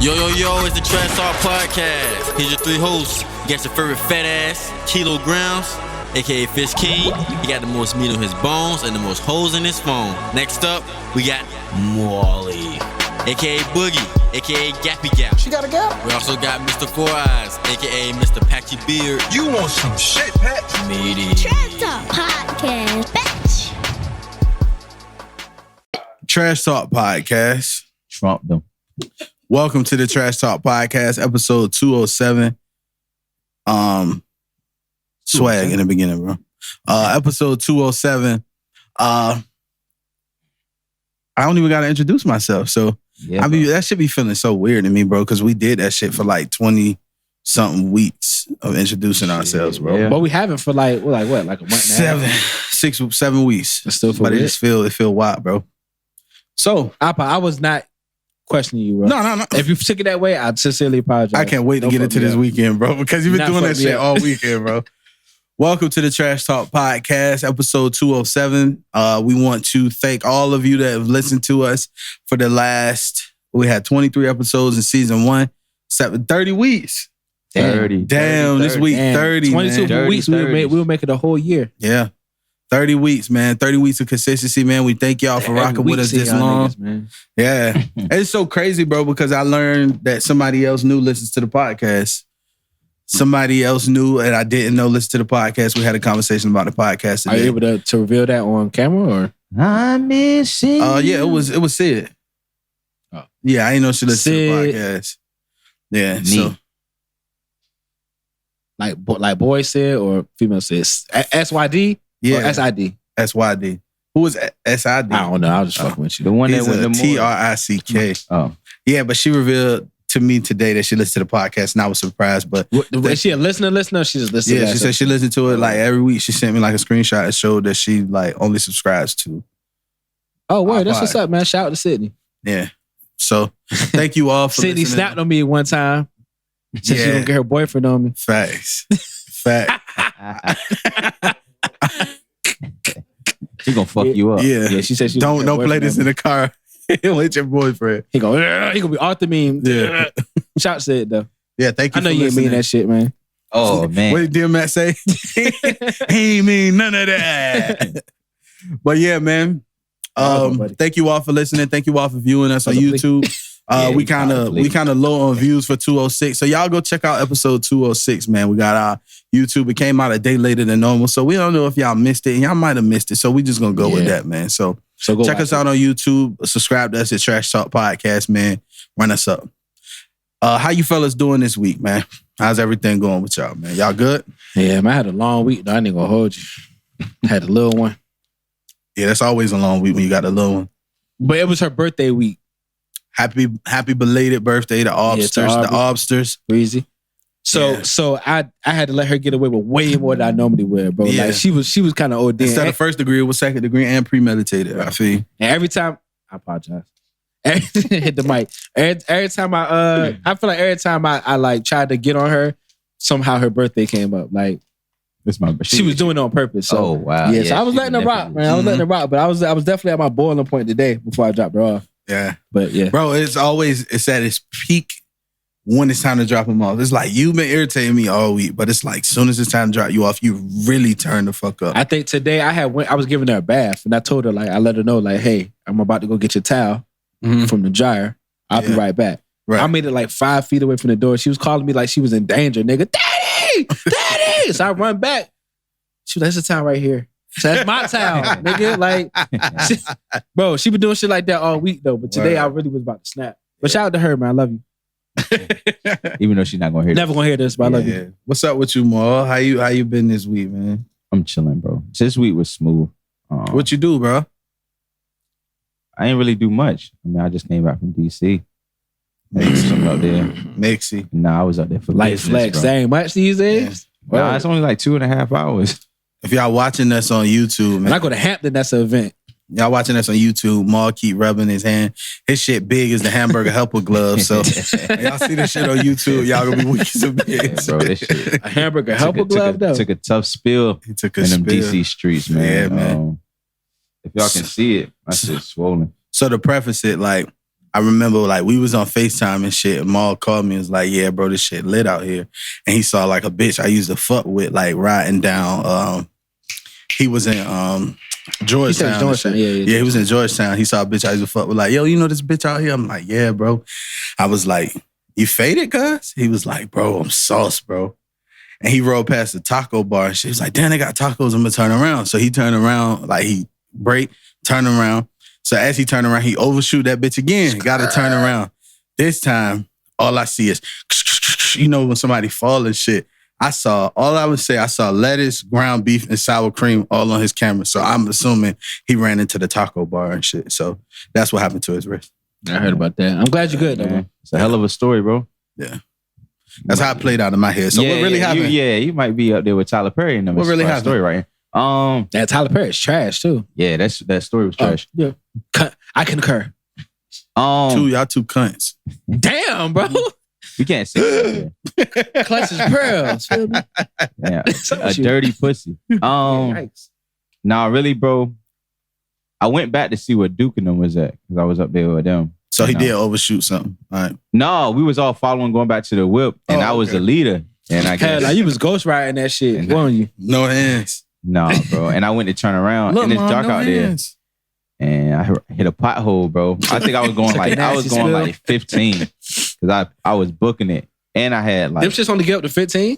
Yo, it's the Trash Talk Podcast. Here's your three hosts. You got your favorite fat ass, Kilograms, aka Fish King. He got the most meat on his bones and the most holes in his phone. Next up, we got Molly, aka Boogie, aka Gappy Gap. She got a gap. We also got Mr. Four Eyes, aka Mr. Patchy Beard. You want some shit, Pat? Meaty. Trash Talk Podcast, bitch. Trash Talk Podcast. Trump them. Welcome to the Trash Talk Podcast, episode 207. Swag in the beginning, bro. Episode 207. I don't even gotta introduce myself. So Yeah, I mean that should be feeling so weird to me, bro, because we did that shit for like 20-something weeks of introducing ourselves, bro. Yeah. But we haven't for like what, like a month and a half. 7 weeks. It's still for But it weird. just feel wild, bro. So Appa, I was not questioning you, bro. no. If you took it that way, I sincerely apologize. I can't wait to Don't get fuck into me this up. weekend, bro, because you've been Not doing fuck that me shit up. all weekend, bro. Welcome to the Trash Talk Podcast, episode 207. We want to thank all of you that have listened to us for the last, we had 23 episodes in season 1, 30 weeks. 30. Damn, this week Damn, 30, 22 man. weeks, 30. we'll make it a whole year. Yeah. 30 weeks, man. 30 weeks of consistency, man. We thank y'all for rocking with us this long. Man. Yeah. It's so crazy, bro, because I learned that somebody else new listens to the podcast. Somebody else new and I didn't know listen to the podcast. We had a conversation about the podcast Are you today. able to reveal that on camera or? I'm missing. Yeah, it was Sid. Oh. Yeah, I didn't know she listened to the Sid. podcast. Yeah, Me. so Like boy said or female said? SYD or yeah, SID? SYD. Who was SID? I don't know. I was just fucking with the you. one that He's went a the TRICK. Oh, Yeah, but she revealed to me today that she listened to the podcast, and I was surprised. But Is she a listener? Or she just listened? yeah, to she that said she listened to it like every week. She sent me like a screenshot that showed that she like only subscribes to. Oh, word. That's iPod. what's up, man. Shout out to Sydney. Yeah. So thank you all for Sydney listening. snapped on me one time. Said she Yeah. gonna get her boyfriend on me. Facts. Fact. she gonna fuck you up. Yeah. Yeah, she said she Don't play this in the car with your boyfriend. He gonna be Arthur meme. Yeah. Shout said though. Yeah, thank you I know for you ain't listening. mean that shit, man. Oh man. What did dear Matt say? He ain't mean none of that. But yeah, man. Welcome, buddy. Thank you all for listening. Thank you all for viewing us on Welcome, YouTube. We kind of low on views for 206. So y'all go check out episode 206, man. We got our YouTube. It came out a day later than normal. So we don't know if y'all missed it. And y'all might have missed it. So we just gonna go with Yeah. that, man. So Go check watch us out on YouTube. Subscribe to us at Trash Talk Podcast, man. Run us up. How you fellas doing this week, man? How's everything going with y'all, man? Y'all good? Yeah, man. I had a long week though. I ain't gonna hold you. Had a little one. Yeah, that's always a long week when you got a little one. But it was her birthday week. Happy belated birthday to Obsters, Aubrey. the Obsters. Breezy. So Yeah. so I had to let her get away with way more than I normally would, bro. Yeah. Like she was kind of OD. Instead of first degree, it was second degree and premeditated. I feel. And every time, I apologize. Hit the mic. Every time I feel like every time I like tried to get on her, somehow her birthday came up. Like This my she was doing it on purpose. So Oh wow. yeah, so I was she letting her rock, man. I was letting her rock, but I was definitely at my boiling point today before I dropped her off. Yeah, But yeah, bro, it's at its peak when it's time to drop them off. It's like you've been irritating me all week, but it's like soon as it's time to drop you off, you really turn the fuck up. I think today I was giving her a bath, and I told her I let her know hey, I'm about to go get your towel Mhm. from the dryer. I'll be Yeah. right back. Right. I made it 5 feet away from the door. She was calling me like she was in danger, nigga. Daddy! So I run back. She was like, "That's the towel right here." So that's my towel, nigga. Bro, she been doing shit like that all week though. But today Word. I really was about to snap. But shout out to her, man. I love you. Even though she's not gonna hear Never gonna hear this, but I love you. Yeah. What's up with you, Maul? How you been this week, man? I'm chilling, bro. This week was smooth. What you do, bro? I ain't really do much. I mean, I just came back from DC. Maybe something up there. Mixy. Nah, I was up there for Light business, flex. bro. That ain't much these days. Nah, it's only like 2.5 hours. If y'all watching us on YouTube, When man, I go to Hampton, that's an event. y'all watching us on YouTube, Maul keep rubbing his hand. His shit big as the hamburger helper glove. So when y'all see this shit on YouTube, y'all gonna be weak as a Yeah, bitch. bro, this shit. A hamburger helper glove, though. Took a tough spill He took a in them spill. DC streets, man. Yeah, man. If y'all can see it, my shit's swollen. So to preface it, like I remember like we was on FaceTime and shit. And Maul called me and was like, "Yeah, bro, this shit lit out here." And he saw like a bitch I used to fuck with, like riding down. He was in Georgetown. Georgetown. Yeah, he was in Georgetown. He saw a bitch I used to fuck with, like, "Yo, you know this bitch out here?" I'm like, "Yeah, bro." I was like, "You faded, cuz?" He was like, "Bro, I'm sauce, bro." And he rode past the taco bar and shit. He was like, "Damn, they got tacos. I'm gonna turn around." So he turned around, like he break, turn around. So as he turned around, he overshoot that bitch again. Got to turn around. This time, all I see is, you know, when somebody fall and shit. I saw lettuce, ground beef, and sour cream all on his camera. So I'm assuming he ran into the taco bar and shit. So that's what happened to his wrist. I heard about that. I'm glad you're good, though, man. It's a hell of a story, bro. Yeah. That's how it played out in my head. So what really happened? You might be up there with Tyler Perry in them. What really happened? Story right here. That Tyler Perry's trash, too. Yeah, that story was trash. Yeah. I concur. Y'all two cunts. Damn, bro. You can't say that. Clutch his pearls. Feel me? Yeah, a dirty pussy. Nah, really, bro. I went back to see where Duke and them was at because I was up there with them. So he did overshoot something. All right. No, we was all following, going back to the whip, and I was the leader. And I guess you was ghostwriting that shit, weren't you? No hands. Nah, bro. And I went to turn around, and it's dark out there. And I hit a pothole, bro. I think I was going like 15 because I was booking it, and I had like them shits only get up to 15.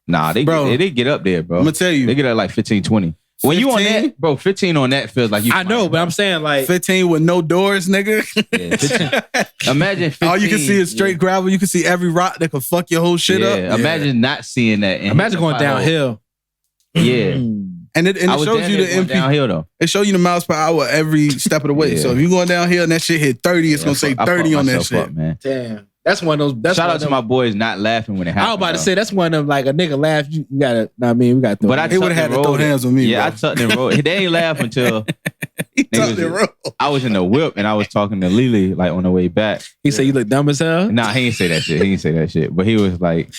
Nah, they did get up there, bro. I'm gonna tell you, they get up like 15, 20. When you on that, bro, 15 on that feels like you. I know, but I'm saying like 15 with no doors, nigga. Yeah, 15. Imagine 15. All you can see is straight gravel. You can see every rock that could fuck your whole shit up. Yeah. Imagine not seeing that. Imagine going downhill. Yeah. And it shows you the MP downhill though. It shows you the miles per hour every step of the way. So if you're going downhill and that shit hit 30, it's gonna say 30 on that shit. Up, man. Damn. That's one of those. Shout out to my boys not laughing when it happened. I was about to say that's one of them. Like a nigga laugh, you gotta. I mean, we got. But I he would have had to throw hands with me. Yeah, bro. I tucked and rolled. They ain't laugh until he tucked and rolled. I was in the whip and I was talking to Lily like on the way back. He said you look dumb as hell. Nah, he didn't say that shit. He didn't say that shit. But he was like,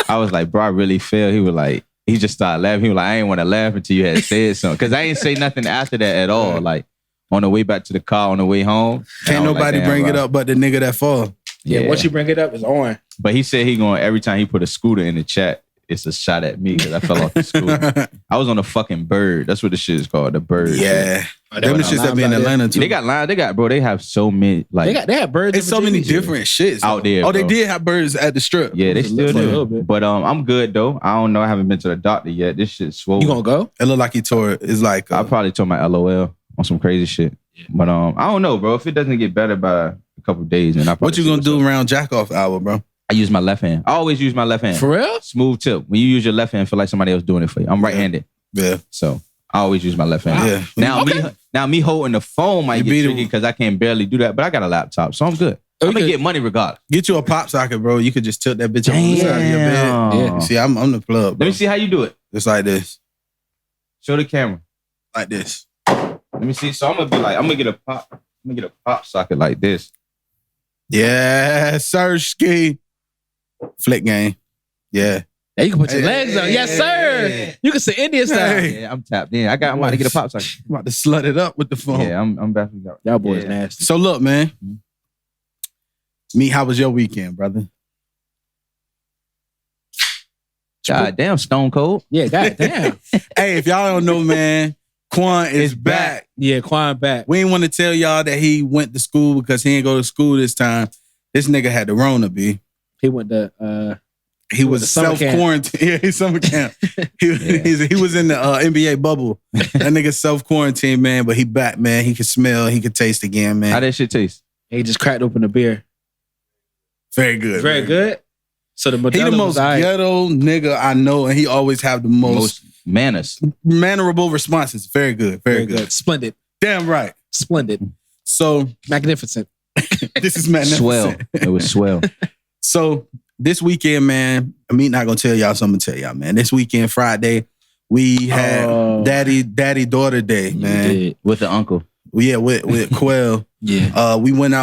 I was like, bro, I really failed. He was like, he just started laughing. He was like, I ain't want to laugh until you had said something because I ain't say nothing after that at all. Like on the way back to the car, on the way home, can't nobody bring it up but the nigga that fall. Yeah, once you bring it up, it's on. But he said he going every time he put a scooter in the chat, it's a shot at me because I fell off the scooter. I was on a fucking bird. That's what the shit is called, the bird. Yeah, them the shits that be in Atlanta too. They got lines. They have so many like they have birds. It's so many different shits out there. Oh, bro. they did have birds at the strip. Yeah, they still do. But I'm good though. I don't know. I haven't been to the doctor yet. This shit's swollen. You gonna go? It look like he tore it. It's like I probably tore my LOL on some crazy shit. Yeah. But I don't know, bro. If it doesn't get better by a couple of days, then what you gonna do around jack off hour, bro? I use my left hand. I always use my left hand. For real? Smooth tip. When you use your left hand, feel like somebody else doing it for you. I'm right-handed. Yeah. So I always use my left hand. Yeah. Now me holding the phone might get tricky because I can barely do that, but I got a laptop, so I'm good. I'm gonna get money regardless. Get you a pop socket, bro. You could just tilt that bitch on the side of your bed. Yeah. See, I'm the plug, bro. Let me see how you do it. Just like this. Show the camera. Like this. Let me see. So I'm gonna get a pop socket like this. Yeah, sir, ski. Flick game. Yeah. Now you can put your legs up. Yes, sir. You can say Indian style. Yeah, I'm tapped in. I'm about to get a pop socket. I'm about to slut it up with the phone. Yeah, I'm about to go. Y'all boys nasty. So look, man. How was your weekend, brother? God damn, Stone Cold. Yeah, god damn. Hey, if y'all don't know, man, Quan is back. Yeah, Quan back. We ain't want to tell y'all that he went to school because he ain't go to school this time. This nigga had the Rona, B. He went to he was self-quarantine. Yeah, he's summer camp. He was in the NBA bubble. That nigga self-quarantine, man, but he back, man. He can smell, he can taste again, man. How that shit taste? He just cracked open a beer. Very good. Very man. good. So the he the most ghetto nigga I know, and he always have the most manners. Mannerable responses. Very good. Very good. Splendid. Damn right. Splendid. So magnificent. This is magnificent. Swell. It was swell. So this weekend, man, I'm not gonna tell y'all, so I'm gonna tell y'all, man. This weekend, Friday, we had daddy-daughter day, man. With the uncle. Yeah, with Quell. Yeah. We went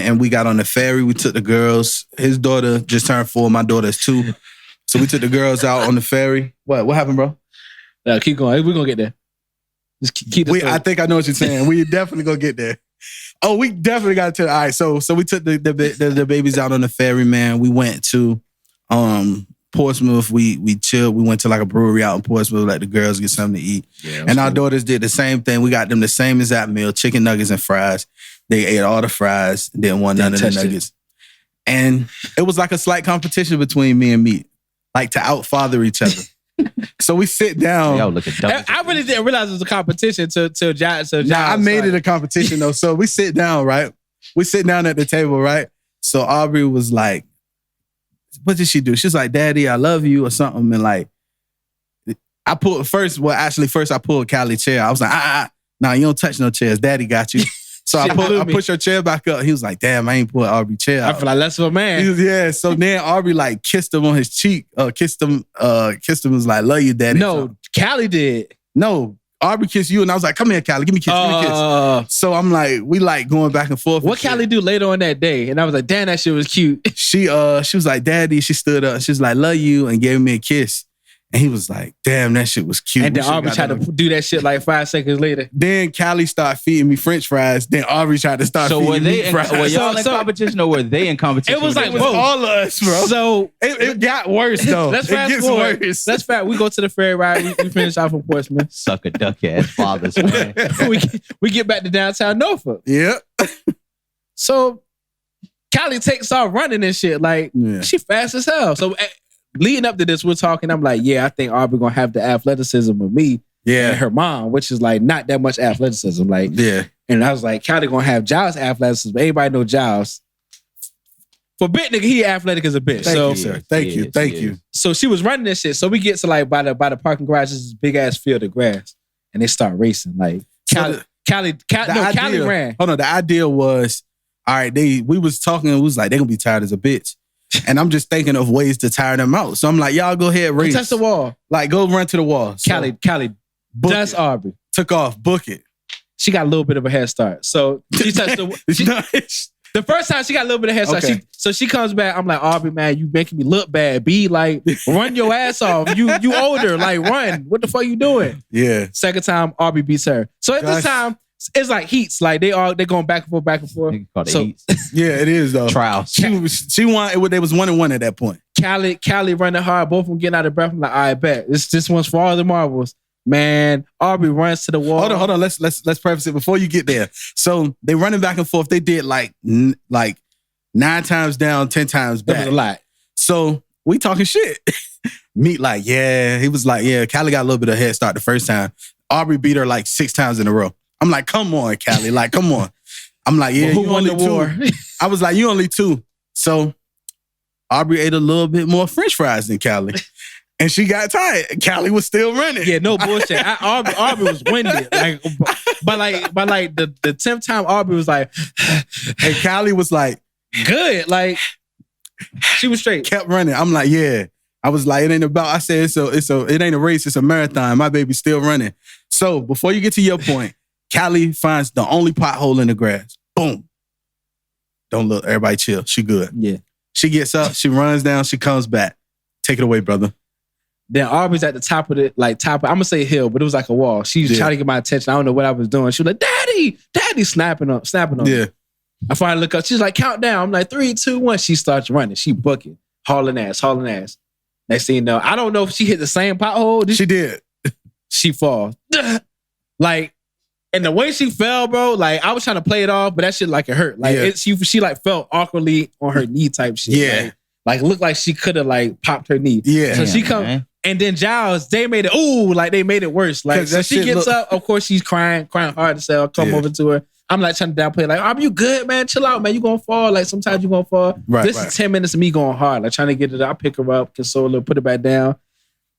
and we got on the ferry. We took the girls. His daughter just turned 4. My daughter's 2. So we took the girls out on the ferry. What happened, bro? Keep going. We're gonna get there. Just keep this. I think I know what you're saying. We definitely gonna get there. Oh, we definitely got to. All right, so we took the babies out on the ferry, man. We went to Portsmouth. We chilled. We went to like a brewery out in Portsmouth, let the girls get something to eat. Yeah, and our daughters did the same thing. We got them the same exact meal, chicken nuggets and fries. They ate all the fries, didn't want none of the nuggets. And it was like a slight competition between me and Meat, like to outfather each other. So we sit down. Y'all looking dumb. I really didn't realize it was a competition till Giles. I made it a competition though. So we sit down, right? We sit down at the table, right? So Aubrey was like, what did she do? She's like, Daddy, I love you or something. And like, I pulled first I pulled Callie's chair. I was like, nah, you don't touch no chairs. Daddy got you. So I pushed her chair back up. He was like, damn, I ain't put Aubrey's chair out. I feel like less of a man. Yeah. So then Aubrey like kissed him on his cheek. Kissed him, was like, love you, Daddy. No, Callie did. No, Aubrey kissed you. And I was like, come here, Callie. Give me a kiss. Give me a kiss. So I'm like, we like going back and forth. What Callie do later on that day? And I was like, damn, that shit was cute. She was like, Daddy. She stood up. She was like, love you, and gave me a kiss. And he was like, damn, that shit was cute. And then Aubrey tried to do that shit like 5 seconds later. Then Callie started feeding me French fries. Then Aubrey tried to start feeding me fries. Were y'all in competition or were they in competition? It was like all of us, bro. So it got worse though. Let's it fast gets forward. worse. Let's fast. We go to the ferry ride. We finish off in Portsmouth. Suck a duck ass fathers, man. we get back to downtown Norfolk. Yeah. So Callie takes off running and shit. Like she fast as hell. So leading up to this, we're talking. I'm like, yeah, I think Aubrey gonna have the athleticism of me and her mom, which is like not that much athleticism. Like, and I was like, Callie gonna have Giles' athleticism. Everybody know Giles. For bit nigga, he athletic as a bitch. Thank you, sir. Thank you. So she was running this shit. So we get to like by the parking garage, this big ass field of grass, and they start racing. Like Callie ran. Hold on, the idea was, all right, we was talking, it was like, they gonna be tired as a bitch. And I'm just thinking of ways to tire them out. So I'm like, y'all go ahead, race. Touch the wall. Like, go run to the wall. So, Callie, that's Aubrey. Took off, book it. She got a little bit of a head start. So she touched the first time she got a little bit of head start. Okay. So she comes back. I'm like, Aubrey, man, you making me look bad. Be like, run your ass off. You older. Like, run. What the fuck you doing? Yeah. Second time, Aubrey beats her. So at this time, it's like heats. Like they're going back and forth. So, yeah, it is though. Trials. She won. They was 1-1 at that point. Callie running hard. Both of them getting out of breath. I'm like, I bet this one's for all the marbles. Man, Aubrey runs to the wall. Hold on. Let's preface it before you get there. So they running back and forth. They did like 9 times down, 10 times back. That was a lot. So we talking shit. Meat like, yeah. He was like, yeah. Callie got a little bit of head start the first time. Aubrey beat her like 6 times in a row. I'm like, come on, Callie. Like, come on. I'm like, yeah, who you won only the war? 2. I was like, you only 2. So Aubrey ate a little bit more French fries than Callie. And she got tired. Callie was still running. Yeah, no bullshit. Aubrey was winded. Like, but the 10th time, Aubrey was like, and Callie was like, good. Like, she was straight. Kept running. I'm like, yeah. I was like, it ain't about. I said, it ain't a race. It's a marathon. My baby's still running. So before you get to your point, Callie finds the only pothole in the grass. Boom. Don't look. Everybody chill. She good. Yeah. She gets up. She runs down. She comes back. Take it away, brother. Then Aubrey's at the top of it, I'm gonna say hill, but it was like a wall. She was trying to get my attention. I don't know what I was doing. She was like, Daddy, snapping on Yeah. me. I finally look up. She's like, count down. I'm like, 3, 2, 1. She starts running. She booking, hauling ass. Next thing you know, I don't know if she hit the same pothole. She did. She falls. Like, and the way she fell, bro, like I was trying to play it off, but that shit like it hurt. Like she like felt awkwardly on her knee type shit. Yeah. Like looked like she could have like popped her knee. Yeah. So she come. And then Giles, they made it worse. Like so she gets up, of course she's crying hard to say, I'll come over to her. I'm like trying to downplay, like, are you good, man? Chill out, man. You gonna fall. Like sometimes you gonna fall. This is 10 minutes of me going hard, like trying to get it up. I pick her up, console her, put her back down.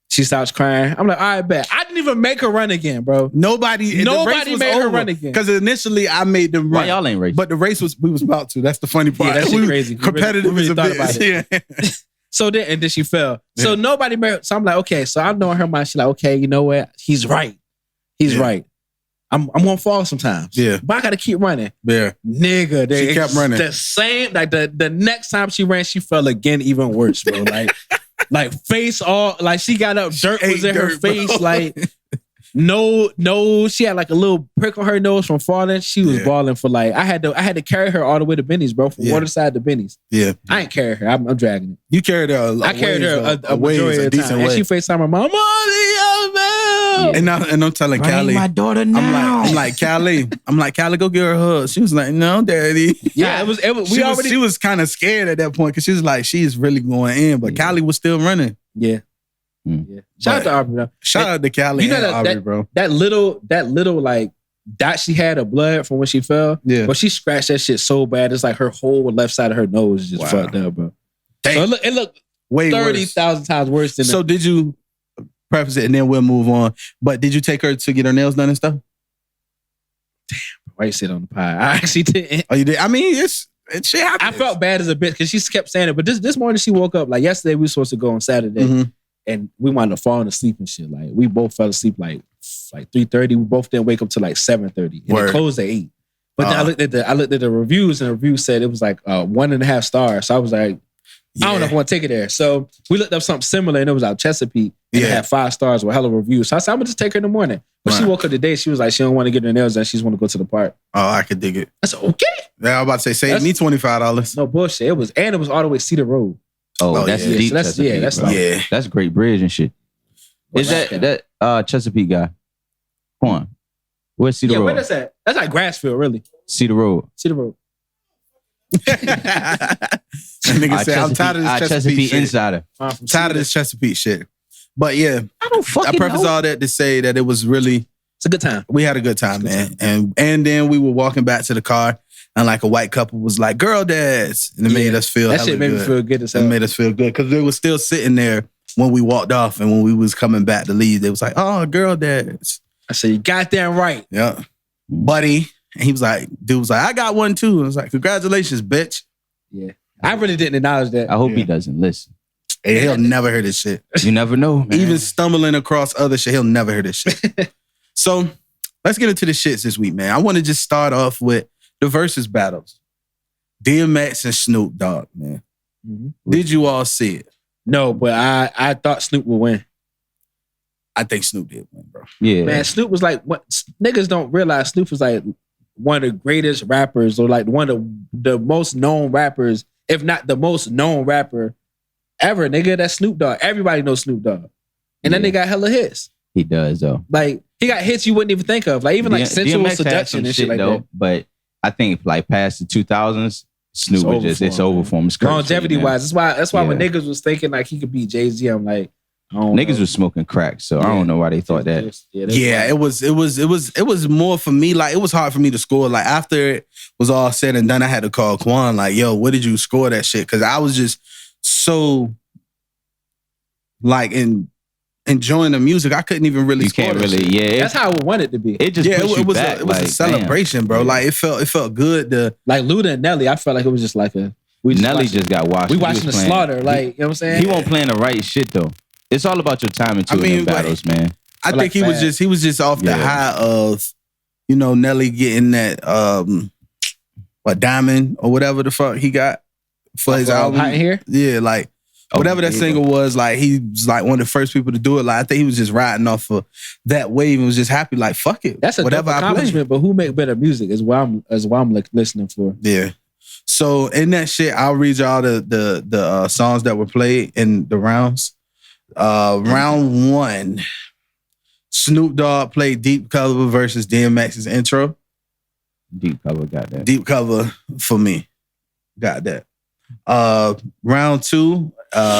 She starts crying. I'm like, all right, bet. I didn't even make her run again, bro. Nobody made her run again. Because initially I made them run. Why y'all ain't racing? But the race we was about to. That's the funny part. Yeah, that shit crazy. Competitive we really as a thought bitch. about it. Yeah. So then she fell. So nobody made. So I'm like, okay. So I know in her mind, she's like, okay, you know what? He's right. He's right. I'm gonna fall sometimes. Yeah. But I gotta keep running. Yeah. Nigga, she kept running. The same, like the next time she ran, she fell again, even worse, bro. Like face all, like she got up, dirt was in her face, like No, she had like a little prick on her nose from falling. She was Yeah. balling for like I had to carry her all the way to Benny's, bro, from Yeah. Waterside to Benny's. Yeah. I ain't carry her. I'm dragging it. You carried her. I carried her a majority of the time, and she FaceTime her mom. Mommy, And I'm telling Callie, daughter I'm like Callie, go give her a hug. She was like, no, daddy. Yeah, it was. She was kind of scared at that point because she was like, she's really going in, but Callie was still running. Yeah. Mm. Yeah. Shout out to Aubrey though. Shout out to Callie You know and that- Aubrey, bro. That little like dot she had of blood from when she fell. Yeah. But she scratched that shit so bad. It's like her whole left side of her nose is just Wow. fucked up, bro. Damn. So it looked Way 30,000 times worse than So did you preface it and then we'll move on? But did you take her to get her nails done and stuff? why you sit on the pie. I actually didn't. Oh, you did? I mean, it shit happens. I felt bad as a bitch because she kept saying it. But this morning she woke up, like yesterday we were supposed to go on Saturday. Mhm. And we wound up falling asleep and shit. Like we both fell asleep like 3:30. We both didn't wake up till like 7:30. And Word. it closed at 8. But then I looked at the reviews, and the review said it was like 1.5 stars. So I was like, I don't know if I want to take it there. So we looked up something similar, and it was out Chesapeake, and it Yeah. had 5 stars with hella reviews. So I said, I'm gonna just take her in the morning. But she Right. woke up today. She was like, she don't want to get her nails done. She just want to go to the park. Oh, I could dig it. I said, okay, Yeah, I was about to say, save That's- me $25. no bullshit. It was all the way Cedar Road. Oh, Oh, that's yeah. deep. So that's- Chesapeake, yeah, that's bro. like- Yeah. That's Great Bridge and shit. Is that Chesapeake guy? Come on. Where's Cedar Yeah, Road? where that's at? That's like Grassfield, really. Cedar Road. Cedar Road. Nigga said, I'm tired of this Chesapeake shit. Insider. From Tired of Cedar. this Chesapeake shit. But yeah, I don't I fucking preface know. all that to say that it was really, It's a good time. we had a good time, man. And then we were walking back to the car and like a white couple was like, girl dads. And it made us feel That hella shit made me good. feel good as It hell. made us feel good because they were still sitting there when we walked off and when we was coming back to leave. They was like, oh, girl dads. I said, you goddamn right. Yeah. Buddy. And he was like, dude was like, I got one too. And I was like, congratulations, bitch. Yeah. I really didn't acknowledge that. I hope Yeah. he doesn't listen. And he'll never hear this shit. You never know, man. Even stumbling across other shit, he'll never hear this shit. So let's get into the shits this week, man. I want to just start off with the versus battles. DMX and Snoop Dogg, man. Mhm. Did you all see it? No, but I thought Snoop would win. I think Snoop did win, bro. yeah. Man, Snoop was like, what niggas don't realize Snoop was like one of the greatest rappers, or like one of the most known rappers, if not the most known rapper ever, nigga. That's Snoop Dogg. Everybody knows Snoop Dogg. And then Yeah. they got hella hits. He does, though. Like, he got hits you wouldn't even think of. Like, even like Sensual DMX had Seduction some and shit like though, that. But I think like past the 2000s, Snoop It's was over just, for it's him, over man. for him. It's crazy, Longevity man. wise. That's why when Yeah. niggas was thinking like he could beat Jay-Z, I'm like, I don't Niggas know. was smoking crack, so I Yeah. don't know why they thought that. Yeah, it was more for me. Like, it was hard for me to score. Like, after it was all said and done, I had to call Quan, like, yo, what did you score that shit? Because I was just so like enjoying the music. I couldn't even really You score can't that really, shit. yeah. That's how I would want it to be. It just Yeah, puts you it was back. it was like, a celebration, bro. damn. Like, it felt good to Like Luda and Nelly, I felt like it was just like a Nelly watched- just got washed. we He watching the was playing- slaughter, like, you know what I'm saying? He won't playing the right shit though. It's all about your timing too I mean, in them battles, man. I But think like he was just off the Yeah. high of, Nelly getting that Diamond or whatever the fuck he got for his album. Hot in Here? Yeah, like Oh, whatever that yeah. single was, like he was like one of the first people to do it. Like, I think he was just riding off of that wave and was just happy, like, fuck it. That's a whatever dope I play. accomplishment, but who make better music is what I'm like listening for. Yeah. So in that shit, I'll read y'all the songs that were played in the rounds. Round 1, Snoop Dogg played Deep Cover versus DMX's Intro. Deep cover got that. Deep Cover for me. Got that. Round 2,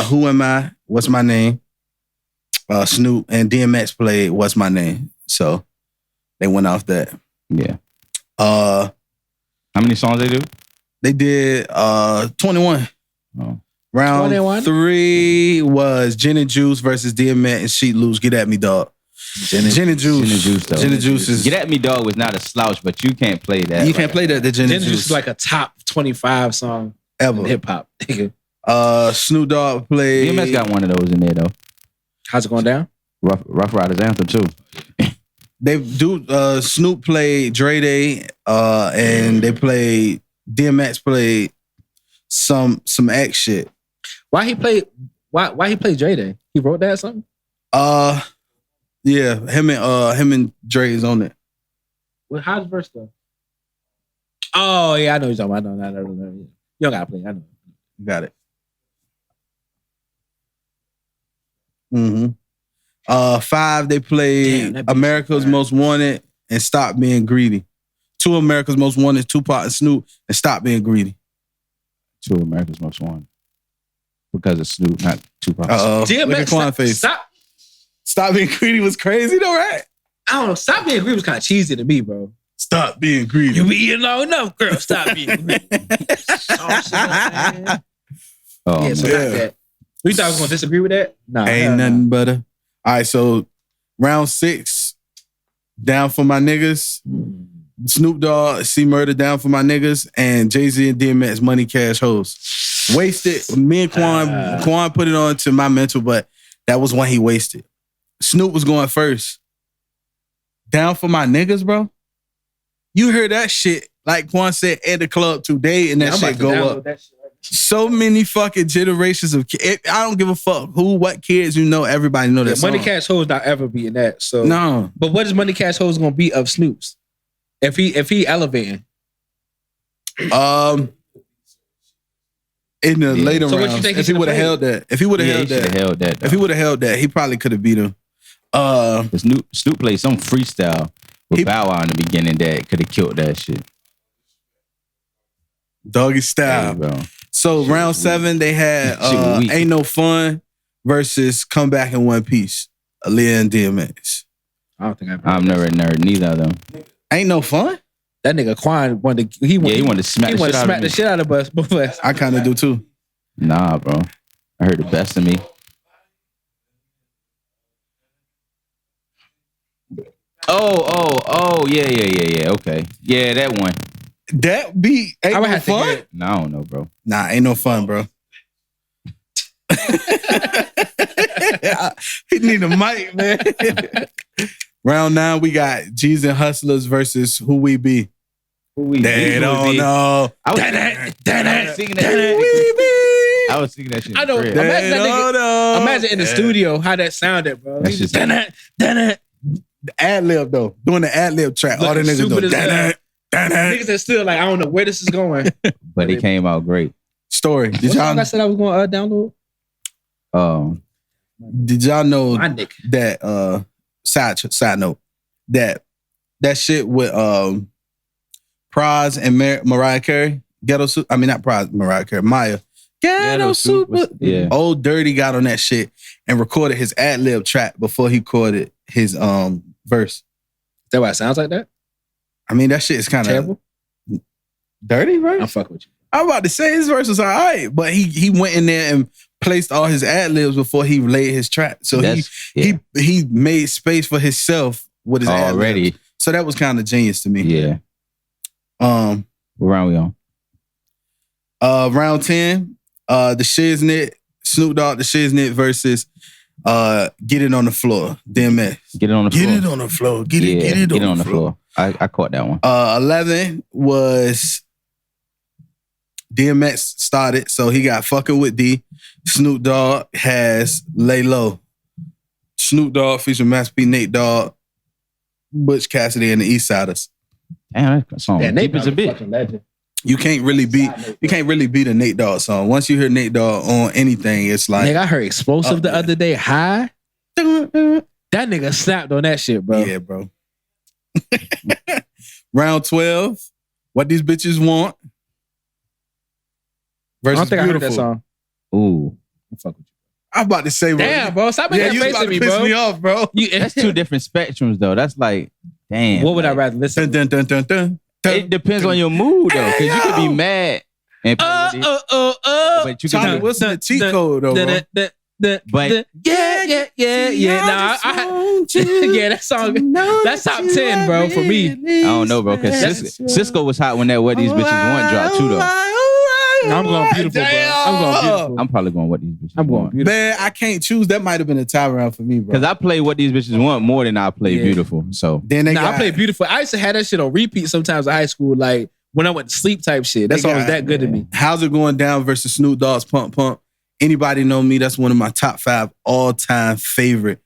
Who Am I? What's My Name? Snoop and DMX played What's My Name. So they went off that. Yeah. How many songs they do? They did 21. Oh. Round 21? 3 was Gin and Juice versus DMX and Sheet Loose. Get at me, dog. Gin and Juice. Gin and Juice, though. Gin and Juice is. Get at me, dog was not a slouch, but you can't play that. You can't play that. The Gin Gin and Juice Juice is like a top 25 song in ever. hip hop. Snoop Dogg played. DMX got one of those in there though. How's it going down? Rough Riders anthem too. They do. Snoop played Dre Day, and they played. DMX played some X shit. Why he played Dre Day? He wrote that or something? Yeah, him and Dre is on it. Well, how's the verse though? Oh yeah, I know what you're talking about. I know. You don't gotta play. I know. Got it. Mm-hmm. 5, they played Damn, that beat America's fire. Most Wanted and Stop Being Greedy. 2 America's Most Wanted, Tupac and Snoop, and Stop Being Greedy. 2 America's Most Wanted. Because of Snoop, not Tupac. Uh-oh. Look at Quan face. Stop Being Greedy was crazy though, right? I don't know. Stop being greedy was kind of cheesy to me, bro. Stop being greedy. You be eating long enough, girl. Stop being greedy. Oh, Yeah, so man. not that. We thought we was gonna disagree with that? Nah, hell Ain't nah. nothing but a. All right, so round 6, Down for My Niggas. Snoop Dogg, C Murder, Down for My Niggas, and Jay-Z and DMX, Money Cash Hoes. Wasted. Me and Quan put it on to my mental, but that was one he wasted. Snoop was going first. Down for My Niggas, bro. You heard that shit, like Quan said, at the club today, and that I'm about shit to go download up. that shit right now. So many fucking generations of kids. I don't give a fuck what kids you know. Everybody know that song. Money Cash Hoes not ever beating that. So No. But what is Money Cash Hoes gonna be of Snoop's? If he elevating. In the later So what you rounds, think if he's he gonna would have play? held that, if he would have Yeah, he held should have that, held that. if he would have held that, he probably could have beat him. Snoop played some freestyle with Bow Wow in the beginning that could have killed that shit. Doggy Style. Hey, bro. So round 7, they had Shit was weak. Ain't No Fun versus Come Back in One Piece. Aaliyah and DMX. I don't think I've never heard neither of them. Ain't No Fun? that nigga Quan wanted to He wanted to smack he the wanted shit to out smack of the me. shit out of us, both of us. I kind of do too. Nah, bro. I heard the best of me. Oh, yeah. Okay. Yeah, that one. That beat Ain't I would No have to Fun? get it. No, I don't know, bro. Nah, Ain't No Fun, bro. He need a mic, man. Round 9, we got G's and Hustlers versus Who We Be. They don't know. I was singing that shit. I was singing that shit. I know. in the crib. Imagine They that don't nigga. know. Imagine in the studio how that sounded, bro. That's He just- just dun-dun. The ad lib though, doing the ad lib track. All the Looking niggas stupid do. as hell. Dun-dun. Niggas are still like, I don't know where this is going. But it came out great. Story. Did What song I y'all said I was going to download? know My nigga. that side note that shit with Praz and Mariah Carey, Ghetto Super. I mean not Praz, Mariah Carey, Maya. Ghetto Super. Yeah. Old Dirty got on that shit and recorded his ad lib track before he recorded his verse. Is that why it sounds like that? I mean that shit is kind of Terrible? dirty, right? I'm fucking with you. I'm about to say his verse was all right, but he went in there and placed all his ad libs before he laid his track. So he made space for himself with his ad libs. already. So that was kind of genius to me. Yeah. Um, What round we on? round 10, the Shiznit, Snoop Dogg, the Shiznit versus Get It on the Floor, DMX. Get it on the floor. Get it on the floor. Get it on the floor. I caught that one. 11 was DMX started, so he got Fucking With D. Snoop Dogg has Lay Low. Snoop Dogg featuring Master P, Nate Dogg, Butch Cassidy, and the East Siders. Damn, that song Yeah, deep Nate as a Dogg bit. fucking legend. You can't really beat a Nate Dogg song. Once you hear Nate Dogg on anything, it's like Nigga, I heard Explosive the other day. High. That nigga snapped on that shit, bro. yeah, bro. Round 12, What These Bitches Want I don't versus think I heard Beautiful. that song. Ooh. I'm fucking with you. I'm about to say, Damn, bro. Stop Yeah, making you that was face about at to me, piss bro. me off, bro. That's two different spectrums, though. That's like, damn. What would I like, rather listen Dun, dun, dun, dun, dun, dun. It depends on your mood, though. Because you could be mad and play with it, but you Charlie could Wilson, the cheat code, though, bro. But- yeah. Nah, yeah, that song. That's top 10, bro, for me. I don't know, bro. Because Cisco was hot when that What These Bitches Want dropped, too, though. I'm going Beautiful, bro. I'm going Beautiful. I'm probably going What These Bitches I'm going Want. Beautiful. Man, I can't choose. That might have been a tie round for me, bro. Because I play What These Bitches Want more than I play Yeah. Beautiful. So, Then they Nah, got, I played Beautiful. I used to have that shit on repeat sometimes in high school, like when I went to sleep type shit. That They song was got- that good to me. How's It Going Down versus Snoop Dogg's Pump Pump. Anybody know me? That's one of my top 5 all-time favorite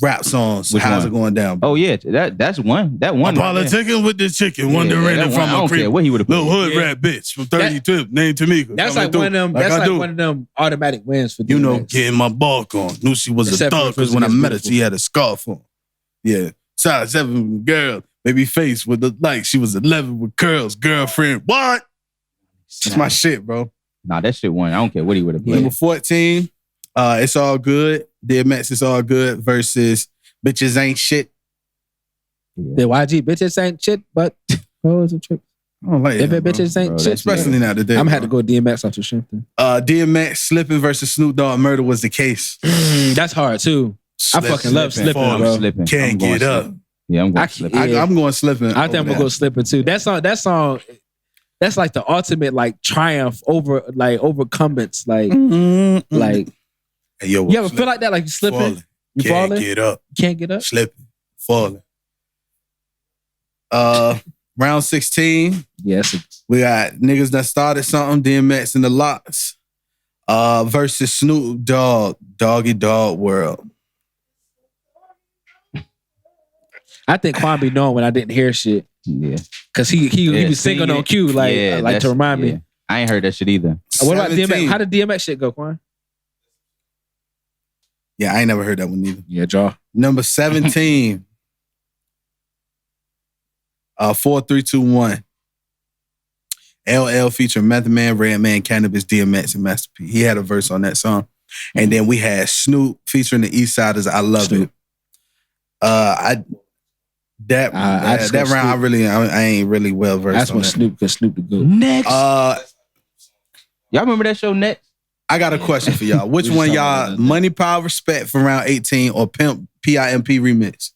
rap songs. Which How's one? it going down? Oh yeah, that's one. That one. I'm right there. politicking with this chicken. Wonder Yeah, random that from one, I a don't crib. care what he would have Little put. hood Yeah. rat bitch from 32, named Tamika. That's Coming like through one of them. like That's I like do. one of them automatic wins for You know, DMX. getting my bark on. Knew she was Except a for thug if it because was when I against met her, beautiful. she had a scarf on. Yeah. Size 7 girl, baby face with the like. She was 11 with curls, girlfriend. What? That's my shit, bro. Nah, that shit won. I don't care what he would have played. Number 14, It's All Good. DMX It's All Good versus Bitches Ain't Shit. The YG bitches ain't shit, but hoes and tricks. I don't like If that, it bro. bitches ain't Bro, shit, that's- Especially now today. I'm gonna have to bro. go DMX off the shit. Then. DMX Slipping versus Snoop Dogg Murder was the case. That's hard too. I fucking love Slippin', falling, bro. Slipping. Can't I'm going get up. Slipping. Yeah, I'm going I- Slipping. yeah. I'm going Slipping. I think I'm gonna go Slippin' too. That song, that's like the ultimate like triumph over like overcomings. Like like Hey, yo, you ever feel like that? Like you slipping, falling. you Can't falling, get up. can't get up. Slipping. Falling. Round 16. Yes, We got niggas that started something, DMX and the Lots. Versus Snoop Dogg, Doggy Dog World. I think Quan be knowing when I didn't hear shit Yeah. because he Yeah, was singing singing on it. cue like Yeah, like to that's- remind yeah. me. I ain't heard that shit either. What about 17. DMX? How did DMX shit go, Quan? Yeah, I ain't never heard that one either. Yeah, jaw. Number 17. 4, 3, 2, 1. LL featuring Method Man, Redman, Cannabis, DMX, and Master P. He had a verse on that song. And then we had Snoop featuring the East Siders. I love Snoop. it. I just that go round Snoop. I ain't really well versed That's on when that. Snoop because Snoop the goat. Next. Y'all remember that show Next? I got a question for y'all. Which We one talking y'all about that. Money Power Respect from round 18 or Pimp PIMP remix?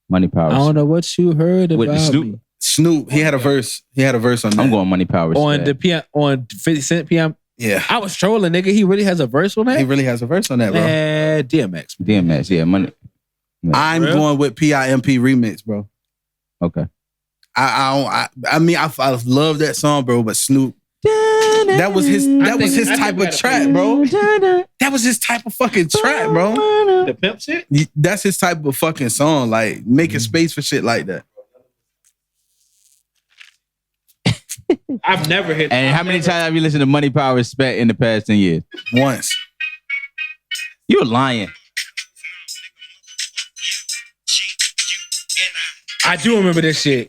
Money Power. I don't know what you heard With about Snoop? me. Snoop, he had a verse. He had a verse on that. I'm going Money Power. On the PM on 50 Cent PM. Yeah. I was trolling, nigga. He really has a verse on that. He really has a verse on that, bro. DMX. DMX. Yeah, Money. I'm Real? going with PIMP remix, bro. Okay. I love that song, bro. But Snoop, that was his I type think we of gotta track, play bro. That was his type of fucking track, bro. The pimp shit? That's his type of fucking song. Like making space for shit like that. I've never hit. And how many times have you listened to Money Power Respect in the past 10 years? Once. You're lying. I do remember this shit.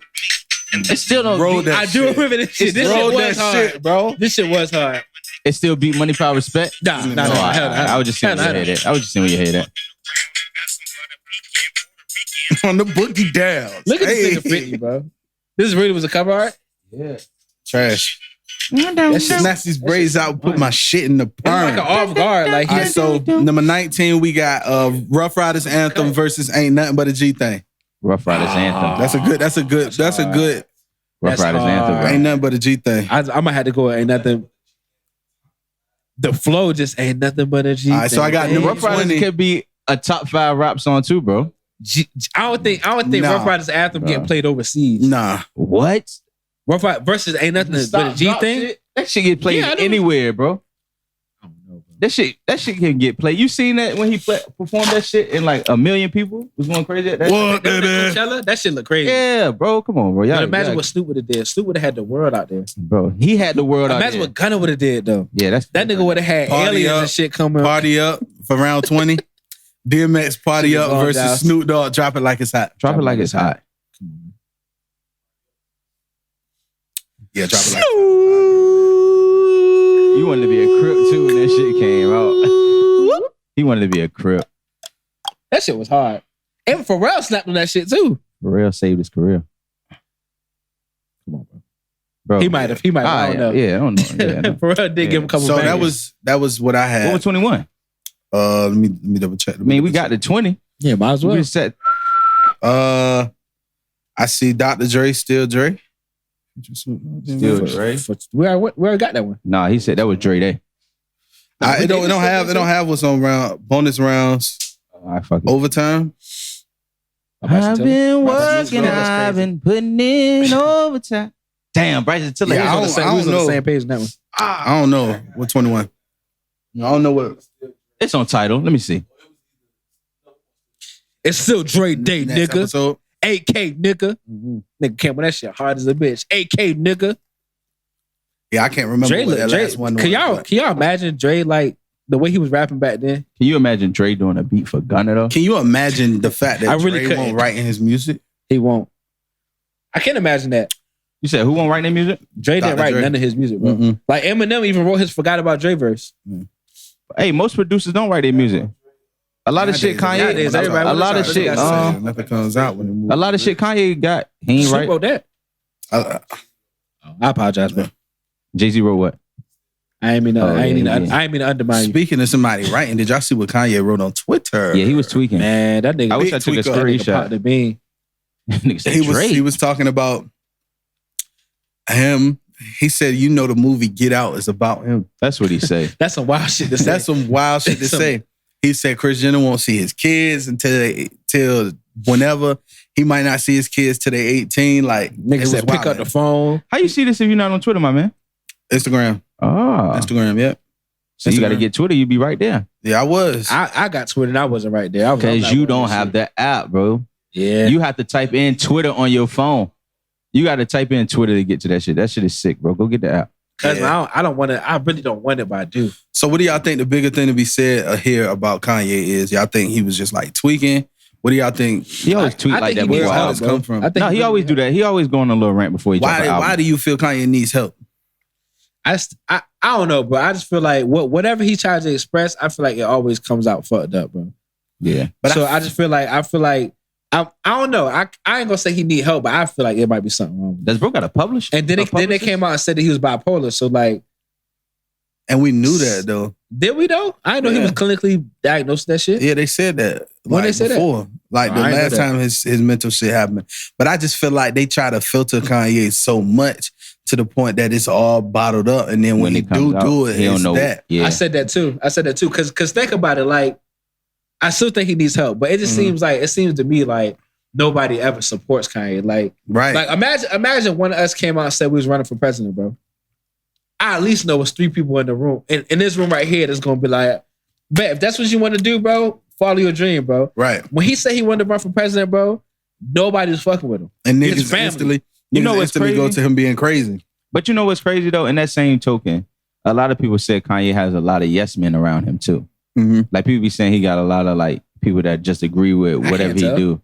It still don't. Roll beat, that I do shit. remember this shit. This Roll shit that was hard. shit, bro. This shit was hard. it still beat Money Power Respect. Nah, Oh, I was just seeing where you head at. I was just seeing where you head at. On the boogie down. Look at this nigga 50, bro. This really was a cover art? Trash. That shit snatched these braids out, put my shit in the It's like perm. an off guard. Like All right, he's so number 19, we got Rough Riders Anthem versus Ain't Nothing But a G Thing. Rough Riders Anthem. That's a good. Rough that's Riders hard. Anthem. Bro. Ain't Nothing But a G Thing. I might have to go. Ain't nothing. The flow just ain't nothing but a G. All right, so I got thing. number Rough Riders 20. could be a top 5 rap song too, bro. I don't think Nah. Rough Riders Anthem Bro. getting played overseas. Nah. What? Rough Riders versus ain't nothing but a G Drop thing. shit? That shit get played Yeah, I know. anywhere, bro. That shit can get played. You seen that when he performed that shit and like 1 million people was going crazy at that? What, That, baby? Coachella, that shit look crazy. Yeah, bro. Come on, bro. But Y'all, imagine y'all- what Snoop would have did. Snoop would have had the world out there. bro. He had the world out Imagine there. what Gunna would have did though. Yeah, that's That nigga would have had Party aliens up. and shit coming. Party Up for round 20. DMX Party Shit Up gone versus down. Snoop Dogg Drop It Like It's Hot. Drop it like it's hot. Yeah, Drop It Like You wanted to be a crip too when that shit came out. He wanted to be a crip. That shit was hard. And Pharrell snapped on that shit too. Pharrell saved his career. Come on, bro. Bro, He might have. He might have. I don't know. Yeah, I don't know. Yeah, I know. Pharrell did give him a couple. So bangers. that was what I had. What was 21? Let me double check. I mean, we got the 20. Yeah, might as well. We set. I see Dr. Dre, Still Dre. Still Dre. Where I got that one? Nah, he said that was Dre Day. It don't have what's on round bonus rounds I fucking. overtime. I've been Bryson working, Tiller, that's I've crazy. been putting in overtime. Damn, Bryson Tiller. Yeah, he was on the I We was don't on the know. same page in that one. I don't know what 21. I don't know what. It's on title. Let me see. It's still Dre Day, Next nigga. episode. AK, nigga. Nigga came with that shit hard as a bitch. AK, nigga. Yeah, I can't remember Dre, what that Dre, last one can was. y'all imagine Dre like the way he was rapping back then? Can you imagine Dre doing a beat for Gunna though? Can you imagine the fact that I really Dre couldn't. won't write in his music? He won't. I can't imagine that. You said who won't write their music? Dre didn't Dr. write Dre. none of his music, bro. Mm-mm. Like Eminem even wrote his Forgot About Dre verse. Hey, most producers don't write their music. A lot of shit Kanye. Nowadays, everybody- A lot of what shit. they got Nothing comes out when it moves. A lot of shit Kanye got. He ain't Snoop right. wrote that. I apologize, bro. Jay-Z wrote what? I ain't mean to. Oh, I ain't yeah, mean to. yeah. I ain't mean to undermine you, Speaking of somebody writing, did y'all see what Kanye wrote on Twitter? Yeah, he was tweaking. man. That nigga. I wish I took a tweaker. that nigga screenshot. popped the bean. Nigga said He Drake. was talking about him. He said, "You know, the movie Get Out is about him." That's what he said. That's some wild shit to say. That's some wild shit to Some- say. He said Kris Jenner won't see his kids till whenever. He might not see his kids till they 18. Like Nigga said, pick up the phone. How you see this if you're not on Twitter, my man? Instagram. Oh, Instagram, yeah. so you got to Instagram. get Twitter. You be right there Yeah, I was. I got Twitter and I wasn't right there. because you don't have the app, bro. Yeah. You have to type in Twitter on your phone. You got to type in Twitter to get to that shit. That shit is sick, bro. Go get the app. Because Yeah. I don't want to. I really don't want it, but I do. So what do y'all think the bigger thing to be said here about Kanye is? Y'all think he was just like tweaking? What do y'all think? He always tweet I like think that he Where before. needs all help, this bro. come from? I think No, he always do that. He always go on a little rant before he drop an album. Why do you feel Kanye needs help? I don't know, bro. I just feel like whatever he tries to express, I feel like it always comes out fucked up, bro. Yeah. But So I just feel like I don't know. I ain't gonna say he need help, but I feel like it might be something wrong. Does bro got to publish? And then they came out and said that he was bipolar. So like, And we knew that though. did we though? I didn't know he was clinically diagnosed with that shit. Yeah, they said that. When they said that? before. Like Oh, the I ain't know last that. time his mental shit happened. But I just feel like they try to filter Kanye so much to the point that it's all bottled up. And then when he comes do out, it, he don't it's know. that. Yeah. I said that too. Cause think about it. Like, I still think he needs help, but it just seems to me like nobody ever supports Kanye. Like Right. imagine one of us came out and said we was running for president, bro. I at least know it's 3 people in the room. In this room right here, that's gonna be like, bet if that's what you want to do, bro, follow your dream, bro. Right. When he said he wanted to run for president, bro, nobody was fucking with him. And His niggas family. instantly, You know niggas what's instantly go crazy? to him being crazy. But you know what's crazy though? In that same token, a lot of people said Kanye has a lot of yes men around him too. Mm-hmm. Like people be saying he got a lot of like people that just agree with whatever can't he tell. do.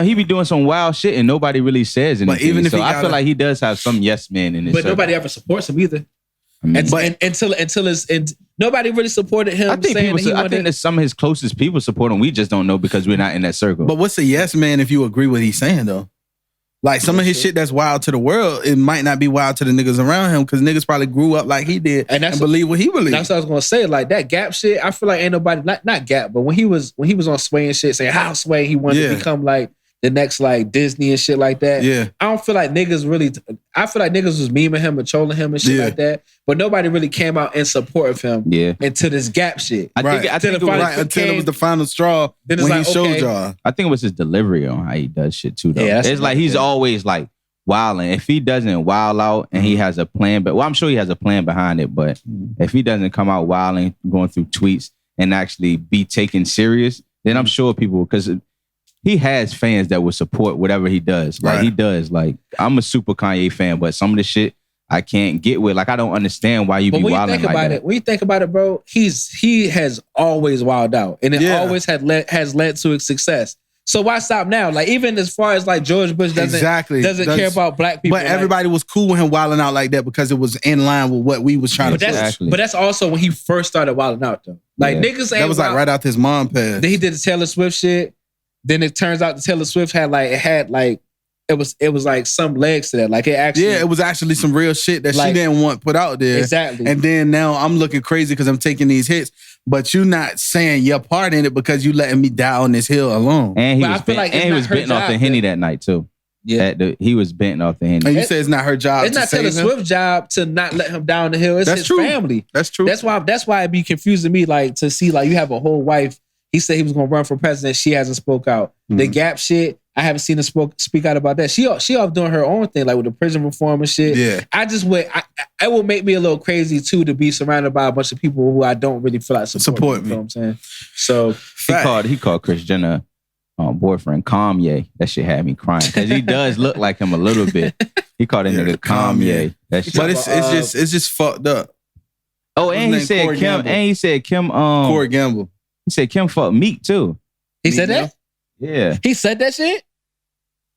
He be doing some wild shit and nobody really says anything. But even if so he I got feel a- like he does have some yes men in his But circle. nobody ever supports him either. I mean, Until nobody really supported him. I think saying people. that he I wanted. think that some of his closest people support him. We just don't know because we're not in that circle. But what's a yes man if you agree with what he's saying though? Like some of his shit that's wild to the world, it might not be wild to the niggas around him because niggas probably grew up like he did And and, that's- believe what he believed. That's what I was gonna say. Like that Gap shit, I feel like ain't nobody not Gap, but when he was on Sway and shit, saying how Sway he wanted Yeah. to become like the next like Disney and shit like that. Yeah. I don't feel like niggas really. I feel like niggas was memeing him and trolling him and shit Yeah. like that, but nobody really came out in support of him. yeah, Into this Gap shit. I Right. think. I Till think. the It was, final- Right, until it came- was the final straw Then when it's he like, showed okay. y'all. I think it was his delivery on how he does shit too. Though Yeah, that's it's like he's another thing. always like wilding. If he doesn't wild out and he has a plan, but I'm sure he has a plan behind it. But if he doesn't come out wilding, going through tweets and actually be taken serious, then I'm sure people because he has fans that will support whatever he does. Like Right. he does. Like I'm a super Kanye fan, but some of the shit I can't get with. Like I don't understand why you But be when you wilding think like about that. it, bro, he has always wilded out, and it Yeah. always has led to his success. So why stop now? Like even as far as like George Bush doesn't care That's- about black people, But like- everybody was cool with him wilding out like that because it was in line with what we was trying But to that's push. Exactly. but that's also when he first started wilding out though. Like Yeah. niggas ain't That was like wild- right after his mom passed. Then he did the Taylor Swift shit. Then it turns out the Taylor Swift had it was like some legs to that. Like it actually Yeah, it was actually some real shit that she Like- didn't want put out there. exactly. And then now I'm looking crazy because I'm taking these hits, but you not saying your part in it because you letting me die on this hill alone. And he But I was feel bent, like it's and he not was her bitten off job the henny that night too. Yeah. He was bent off the henny. And you say it's not her job it's to not Taylor save him? Swift's job to not let him down the hill. It's That's his true. family. That's true. That's why it'd be confusing me, like to see like you have a whole wife. He said he was gonna run for president. She hasn't spoke out. The Gap shit, I haven't seen her speak out about that. She off doing her own thing, like with the prison reform and shit. Yeah. I just would. It will make me a little crazy too to be surrounded by a bunch of people who I don't really feel like support. Support You know me. what I'm saying? So He called Kris Jenner boyfriend, Kanye. That shit had me crying because he does look like him a little bit. He called that nigga Kanye. That shit. But it's just fucked up. Oh, and he His name said Corey Kim. Gamble. And he said Kim. Corey Gamble. He said Kim fucked Meek too. He said that? Yeah. He said that shit?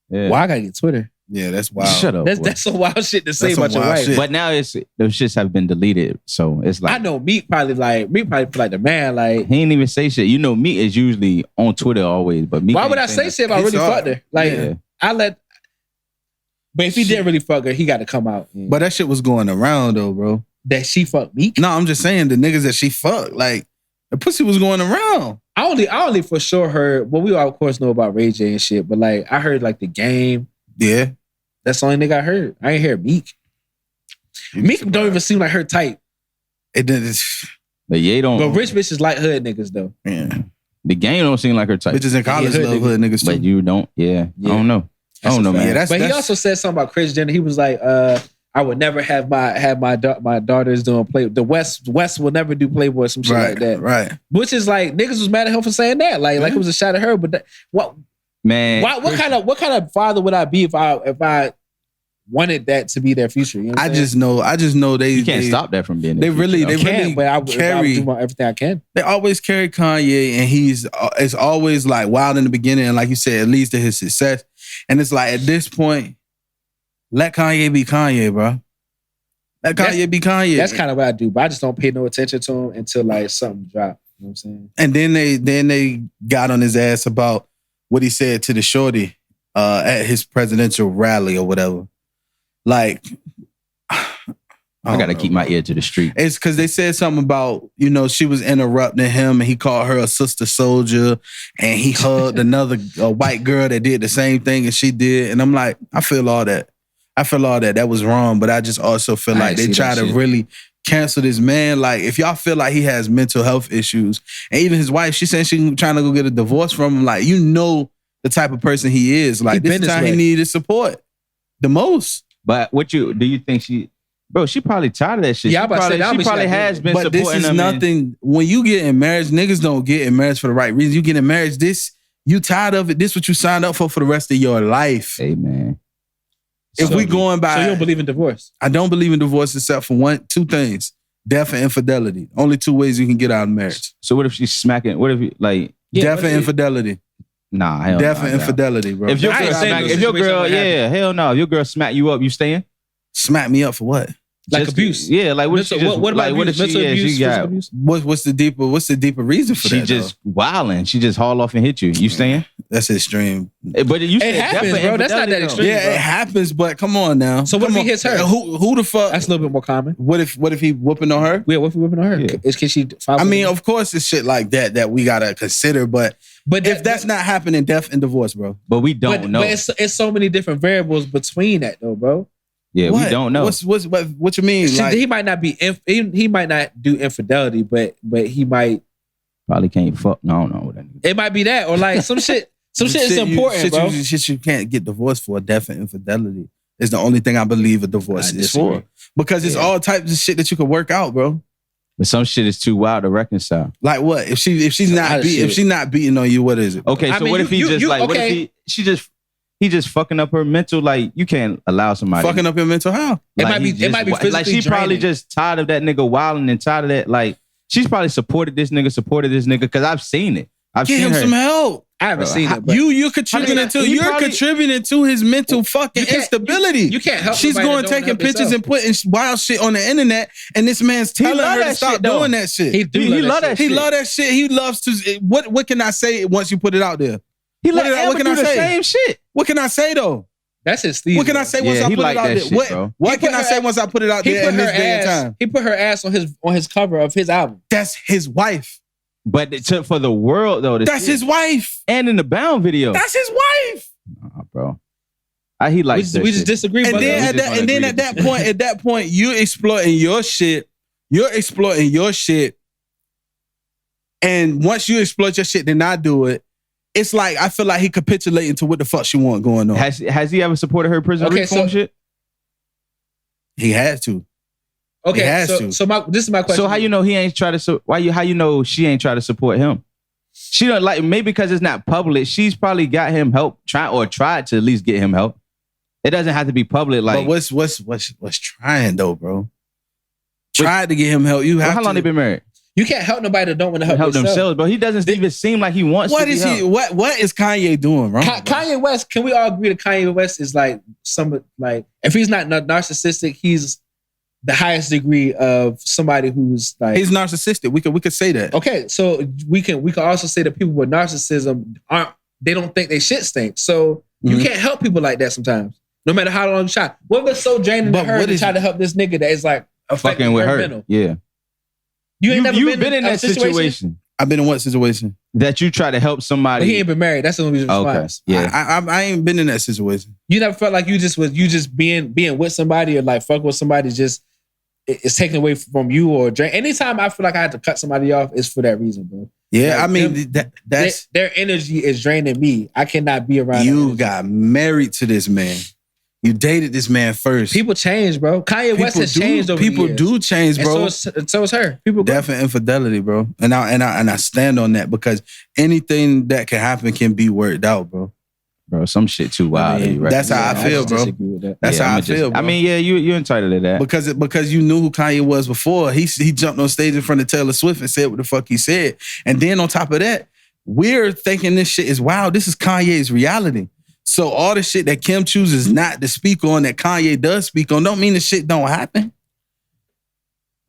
Yeah. Well, I gotta get Twitter. Yeah, that's wild. Shut up. boy. That's some wild shit to say That's some about your wild wife. shit. But now those shits have been deleted, so it's like I know Meek probably feel like the man. Like, he ain't even say shit. You know, Meek is usually on Twitter always, but Meek why ain't would I say nothing. shit if I He really saw fucked it. her? Like, Yeah. But if he didn't really fuck her, he got to come out. But that shit was going around though, bro. That she fucked Meek. No, I'm just saying the niggas that she fucked, like the pussy was going around. I only for sure heard. Well, we all, of course know about Ray J and shit, but like I heard like The Game. Yeah. That's the only nigga I heard. I ain't hear Meek. Meek don't even seem like her type. It did. But Ye don't. But rich bitches like hood niggas though. Yeah. The Game don't seem like her type. Bitches in college hood love niggas. hood niggas But too. you don't. Yeah. Yeah. I don't know. I don't know, man. Yeah, that's But he also said something about Kris Jenner. He was like, I would never have my daughters doing play. The West will never do Playboy, some shit right, like that. right. Which is like niggas was mad at him for saying that. Like it was a shot at her. But what Man. what kind of father would I be if I wanted that to be their future? You know what I I'm saying? just know they You can't stop that from being. They really I can, really but I would carry. do everything I can. They always carry Kanye, and it's always like wild in the beginning, and like you said, it leads to his success. And it's like at this point, let Kanye be Kanye, bro. Let Kanye be Kanye. That's kind of what I do, but I just don't pay no attention to him until like something drop. You know what I'm saying? And then they got on his ass about what he said to the shorty at his presidential rally or whatever. Like, I gotta keep my ear to the street. It's because they said something about, she was interrupting him and he called her a sister soldier and he hugged another white girl that did the same thing as she did. And I'm like, I feel all that. That was wrong. But I just also feel I like ain't they see try that to shit. really cancel this man. Like, if y'all feel like he has mental health issues, and even his wife, she said she trying to go get a divorce from him. Like, the type of person he is. Like, He this been is this how he way. needed support the most. But do you think she probably tired of that shit? Yeah, I'm about to say, she probably she has been But supporting this is him. nothing. When you get in marriage, niggas don't get in marriage for the right reasons. You get in marriage, you tired of it. This what you signed up for the rest of your life. Hey man, If we going by, So you don't believe in divorce? I don't believe in divorce except for two things: death and infidelity. Only two ways you can get out of marriage. so what if she's smacking? What if Death and infidelity. Nah, hell Death nah, and nah. infidelity, bro. If your I girl, ain't saying smack, no if your situation girl, like that. hell no. If your girl smack you up, you staying? Smack me up for what? Like Just- abuse? Yeah, like what if she just, what about like what if abuse? she, Mental yeah, abuse, she got, physical abuse? What's the deeper reason for she that? just wilding. She just haul off and hit you. You staying? That's extreme. But you said happens, death and bro. That's not that infidelity, though. extreme. Yeah, bro. it happens, but come on now. So what if Come he on. hits her? Who the fuck? That's a little bit more common. What if he whooping on her? Yeah, what if we whipping on her? Yeah. Can she? File I mean, for- of course, it's shit like that we gotta consider. But if that's not happening, death and divorce, bro. But we don't know. But it's so many different variables between that though, bro. Yeah, What? we don't know. What you mean? Shit, Like, he might not be. He might not do infidelity, but he might. Probably can't fuck. No, I don't know what that is. It might be that, or like some shit. Some shit is important, bro. Shit you can't get divorced for. Death and infidelity is the only thing I believe a divorce I is disagree. for. Because it's all types of shit that you could work out, bro. But some shit is too wild to reconcile. Like what? If she's lot not of shit. if she's not beating on you, what is it? Okay, I so mean, what if he you- just you- like? What okay. if he just fucking up her mental? Like you can't allow somebody Fucking up your mental health. It like, might be- he it might be just- like she physically probably draining. just tired of that nigga wilding and tired of that. Like she's probably supported this nigga because I've seen it. I've Get seen him her. some help. I haven't seen it. But You're contributing I to mean, he you're probably- contributing to his mental fucking You can't- instability. you can't help She's somebody going that don't taking help pictures himself. and putting wild shit on the internet, and this man's telling love her to that stop shit, though. doing that shit. he do He love love that that shit. He shit. love that shit. He loves to. What can I say once you put it out there? He What let did I- Amber what can do I the say? same shit. What can I say though? That's his Steve. What can I say once Yeah, I he put like it out that there? shit, What bro. what He can put I her say ass- once I put it out He there put in this her day and ass. time? He put her ass on his cover of his album. That's his wife. But for the world though, That's his wife. and in the Bound video, That's his wife. nah, bro. He likes that We just shit. disagree. And about then that. at that, and then at that point, you're exploiting your shit. You're exploiting your shit. And once you exploit your shit, then I do it. It's like I feel like he capitulating to what the fuck she want going on. Has he ever supported her prison Okay, reform so- shit? He had to. He Okay, has so to. this is my question. So how you know he ain't try to? How you know she ain't try to support him? She don't like, maybe because it's not public. She's probably got him help, tried to at least get him help. It doesn't have to be public. Like, but what's trying though, bro? Tried to get him help. You have how long they been married? You can't help nobody that don't want to help themselves, but he doesn't even seem like he wants What to is be he? helped. What is Kanye doing wrong? Kanye West, can we all agree that Kanye West is like if he's not narcissistic, he's the highest degree of somebody who's like, he's narcissistic. We could say that. Okay, so we can also say that people with narcissism they don't think they shit stinks. So you can't help people like that sometimes, no matter how long you try. What was so draining to her to try to help this nigga that is like affecting fucking with her? Mental? Yeah. You've been in that situation. I've been in what situation? That you try to help somebody. But he ain't been married. That's the only reason. Okay. Yeah. I ain't been in that situation. You never felt like you just being with somebody or like fuck with somebody just it's taken away from you or drain. Anytime I feel like I had to cut somebody off, it's for that reason, bro. Yeah, like, I mean that's their energy is draining me. I cannot be around. You got married to this man. You dated this man first. People change, bro. Kanye West has changed over the years. People do change, bro. And so is her. People definite infidelity, bro. And I stand on that because anything that can happen can be worked out, bro. Bro, some shit too wild. That's how I feel, bro. That's how I feel, bro. I mean, yeah, you entitled to that. Because you knew who Kanye was before. He jumped on stage in front of Taylor Swift and said what the fuck he said. And then on top of that, we're thinking this shit is wild. This is Kanye's reality. So all the shit that Kim chooses not to speak on that Kanye does speak on don't mean the shit don't happen.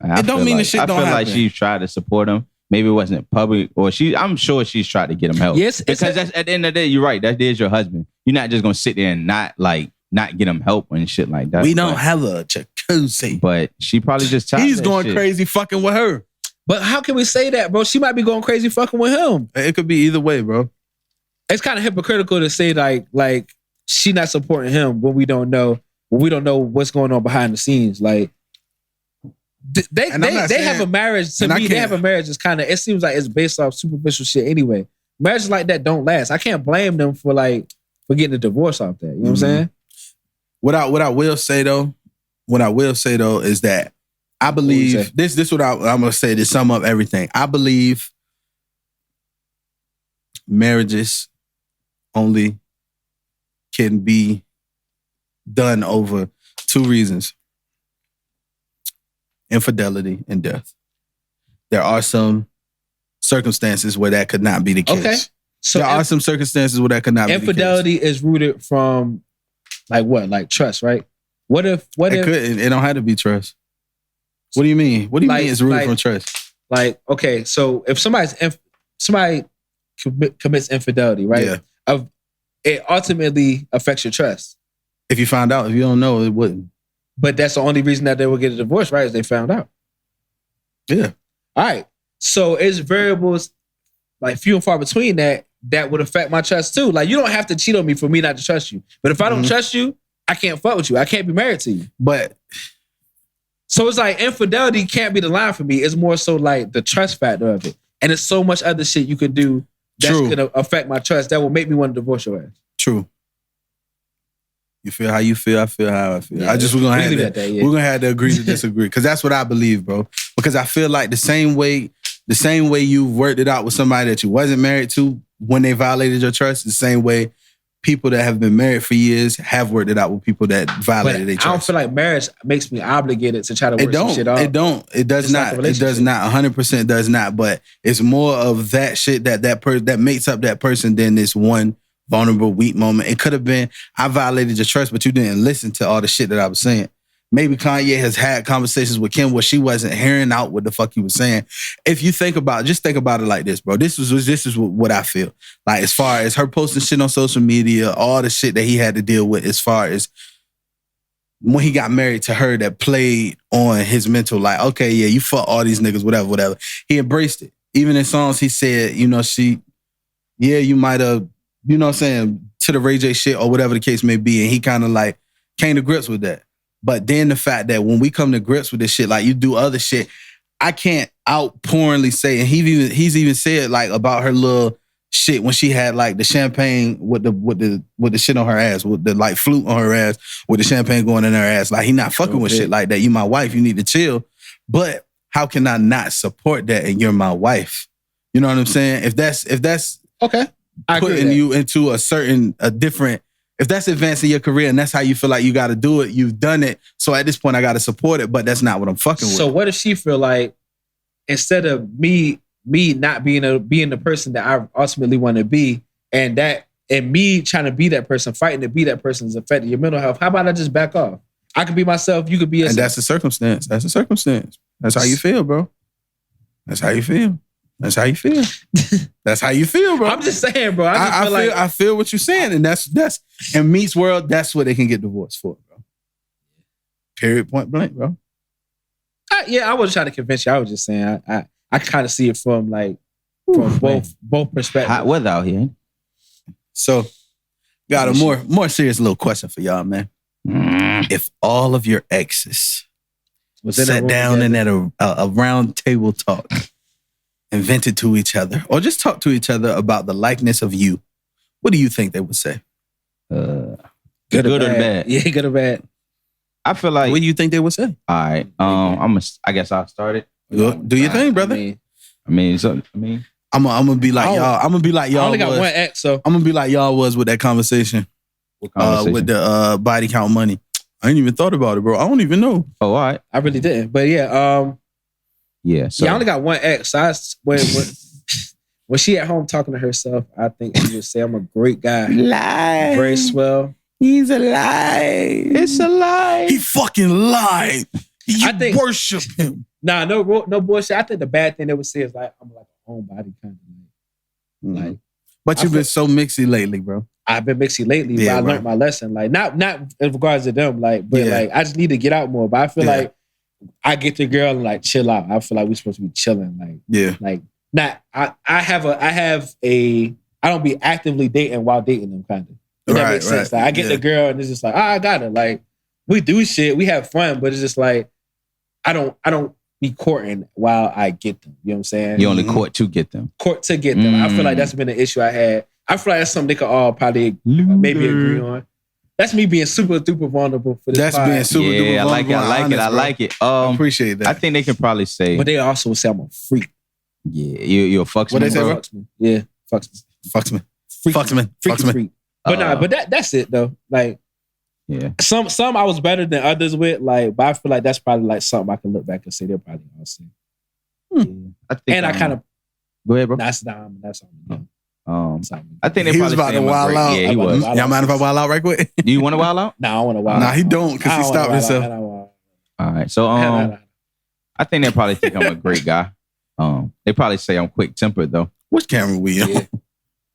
It don't mean the shit don't happen. I feel like she tried to support him. Maybe it wasn't public, or I'm sure she's tried to get him help. Yes, because that's at the end of the day, you're right. That is your husband. You're not just gonna sit there and not get him help and shit like that. We don't have a jacuzzi, but she probably just he's going crazy fucking with her. But how can we say that, bro? She might be going crazy fucking with him. It could be either way, bro. It's kind of hypocritical to say like she not supporting him when we don't know what's going on behind the scenes. Like they have a marriage. To me, they have a marriage. It's kind of, it seems like it's based off superficial shit anyway. Marriages like that don't last. I can't blame them for getting a divorce off that. You know what I'm saying? What I will say though is that I believe this what I'm gonna say to sum up everything. I believe marriages only can be done over two reasons: infidelity and death. There are some circumstances where that could not be the case. Okay. So there are some circumstances where that could not be the case. Infidelity is rooted from like trust, right? What if it don't have to be trust? What do you mean? What do you mean it's rooted from trust? Like, okay, so if somebody commits infidelity, right? Yeah. It ultimately affects your trust. If you found out, if you don't know, it wouldn't. But that's the only reason that they would get a divorce, right? Is they found out. Yeah. All right. So it's variables like few and far between that would affect my trust too. Like, you don't have to cheat on me for me not to trust you. But if I don't trust you, I can't fuck with you. I can't be married to you. But so it's like infidelity can't be the line for me. It's more so like the trust factor of it. And it's so much other shit you could do that's gonna affect my trust that will make me want to divorce your ass. True. You feel how you feel, I feel how I feel. Yeah, we're gonna have to agree to disagree. Because that's what I believe, bro. Because I feel like the same way you worked it out with somebody that you wasn't married to when they violated your trust, the same way people that have been married for years have worked it out with people that violated their trust. I don't feel like marriage makes me obligated to try to work some shit out. It does not. It does not. 100% does not. But it's more of that shit that makes up that person than this one vulnerable, weak moment. It could have been, I violated your trust, but you didn't listen to all the shit that I was saying. Maybe Kanye has had conversations with Kim where she wasn't hearing out what the fuck he was saying. If you think about it like this, bro. This is what I feel. Like, as far as her posting shit on social media, all the shit that he had to deal with as far as when he got married to her that played on his mental, like, okay, yeah, you fuck all these niggas, whatever. He embraced it. Even in songs, he said, you might have, you know what I'm saying, to the Ray J shit or whatever the case may be. And he kind of like came to grips with that. But then the fact that when we come to grips with this shit, like, you do other shit, I can't outpouringly say, and he's even said like about her little shit when she had like the champagne with the shit on her ass, with the like flute on her ass, with the champagne going in her ass. Like, he not fucking with shit like that. You my wife, you need to chill. But how can I not support that and you're my wife? You know what I'm saying? If that's Okay. I agree with putting that. you into a different, if that's advancing your career and that's how you feel like you got to do it, you've done it. So at this point, I got to support it, but that's not what I'm fucking with. So what if she feel like instead of me not being the person that I ultimately want to be, and me trying to be that person, fighting to be that person is affecting your mental health, how about I just back off? I could be myself, you could be yourself. And that's the circumstance. That's the circumstance. That's how you feel, bro. That's how you feel. That's how you feel. That's how you feel, bro. I'm just saying, bro. I feel what you're saying, and that's in Meat's world. That's what they can get divorced for, bro. Period. Point blank, bro. I wasn't trying to convince you. I was just saying I kind of see it from both perspectives. Hot weather out here. So, got a more serious little question for y'all, man. If all of your exes sat down and at a round table talk, and vented to each other, or just talk to each other about the likeness of you, what do you think they would say? Good or bad? Yeah, good or bad. I feel like. What do you think they would say? All right. I guess I'll start it. Do your thing, brother. I'm gonna be like y'all. I'm gonna be like y'all. I only got one ex, so I'm gonna be like y'all was with that conversation. What conversation? With the body count money. I ain't even thought about it, bro. I don't even know. Oh, all right. I really didn't. But yeah, So I only got one ex. When she at home talking to herself, I think she would say I'm a great guy. Lie. Very swell. He's a lie. It's a lie. He fucking lied. I think- worship him. Nah, no bullshit. I think the bad thing they would say is like I'm like a homebody kind of like. But you've been so mixy lately, bro. I've been mixy lately, Yeah, but I bro. learned my lesson. Like not in regards to them, like, but Yeah. like I just need to get out more. But I feel Yeah. like I get the girl and like chill out. I feel like we're supposed to be chilling. Like not I don't be actively dating while dating them kind of. If that makes sense. Like I get the girl and it's just like, I got her. Like we do shit, we have fun, but it's just like I don't be courting while I get them. You know what I'm saying? You only court to get them. Court to get them. I feel like that's been an issue I had. I feel like that's something they could all probably maybe agree on. That's me being super duper vulnerable for this. That's pod. being super duper Yeah, I like it. I like it. I like it. I appreciate that. I think they can probably say, But they also would say I'm a freak. yeah, you're a fucksman. What they say, bro? Fucks me. Yeah, fucks me. Fucks me. Freak, Fucks me. freaky Fucks me. freak. But that's it though. Like Yeah. some I was better than others with. Like, but I feel like that's probably like something I can look back and say they're probably all say. I think, And I kind of go ahead, bro. that's all. I think they He was probably about say to I'm a wild great- out. Yeah, he I'm about was. to wild Y'all mind if I wild out right quick? Do you want to wild out? Nah, I want to wild. Nah, he don't because he stopped himself. All right. So I think they probably think I'm a great guy. They probably say I'm quick tempered though. Which camera we on? Yeah.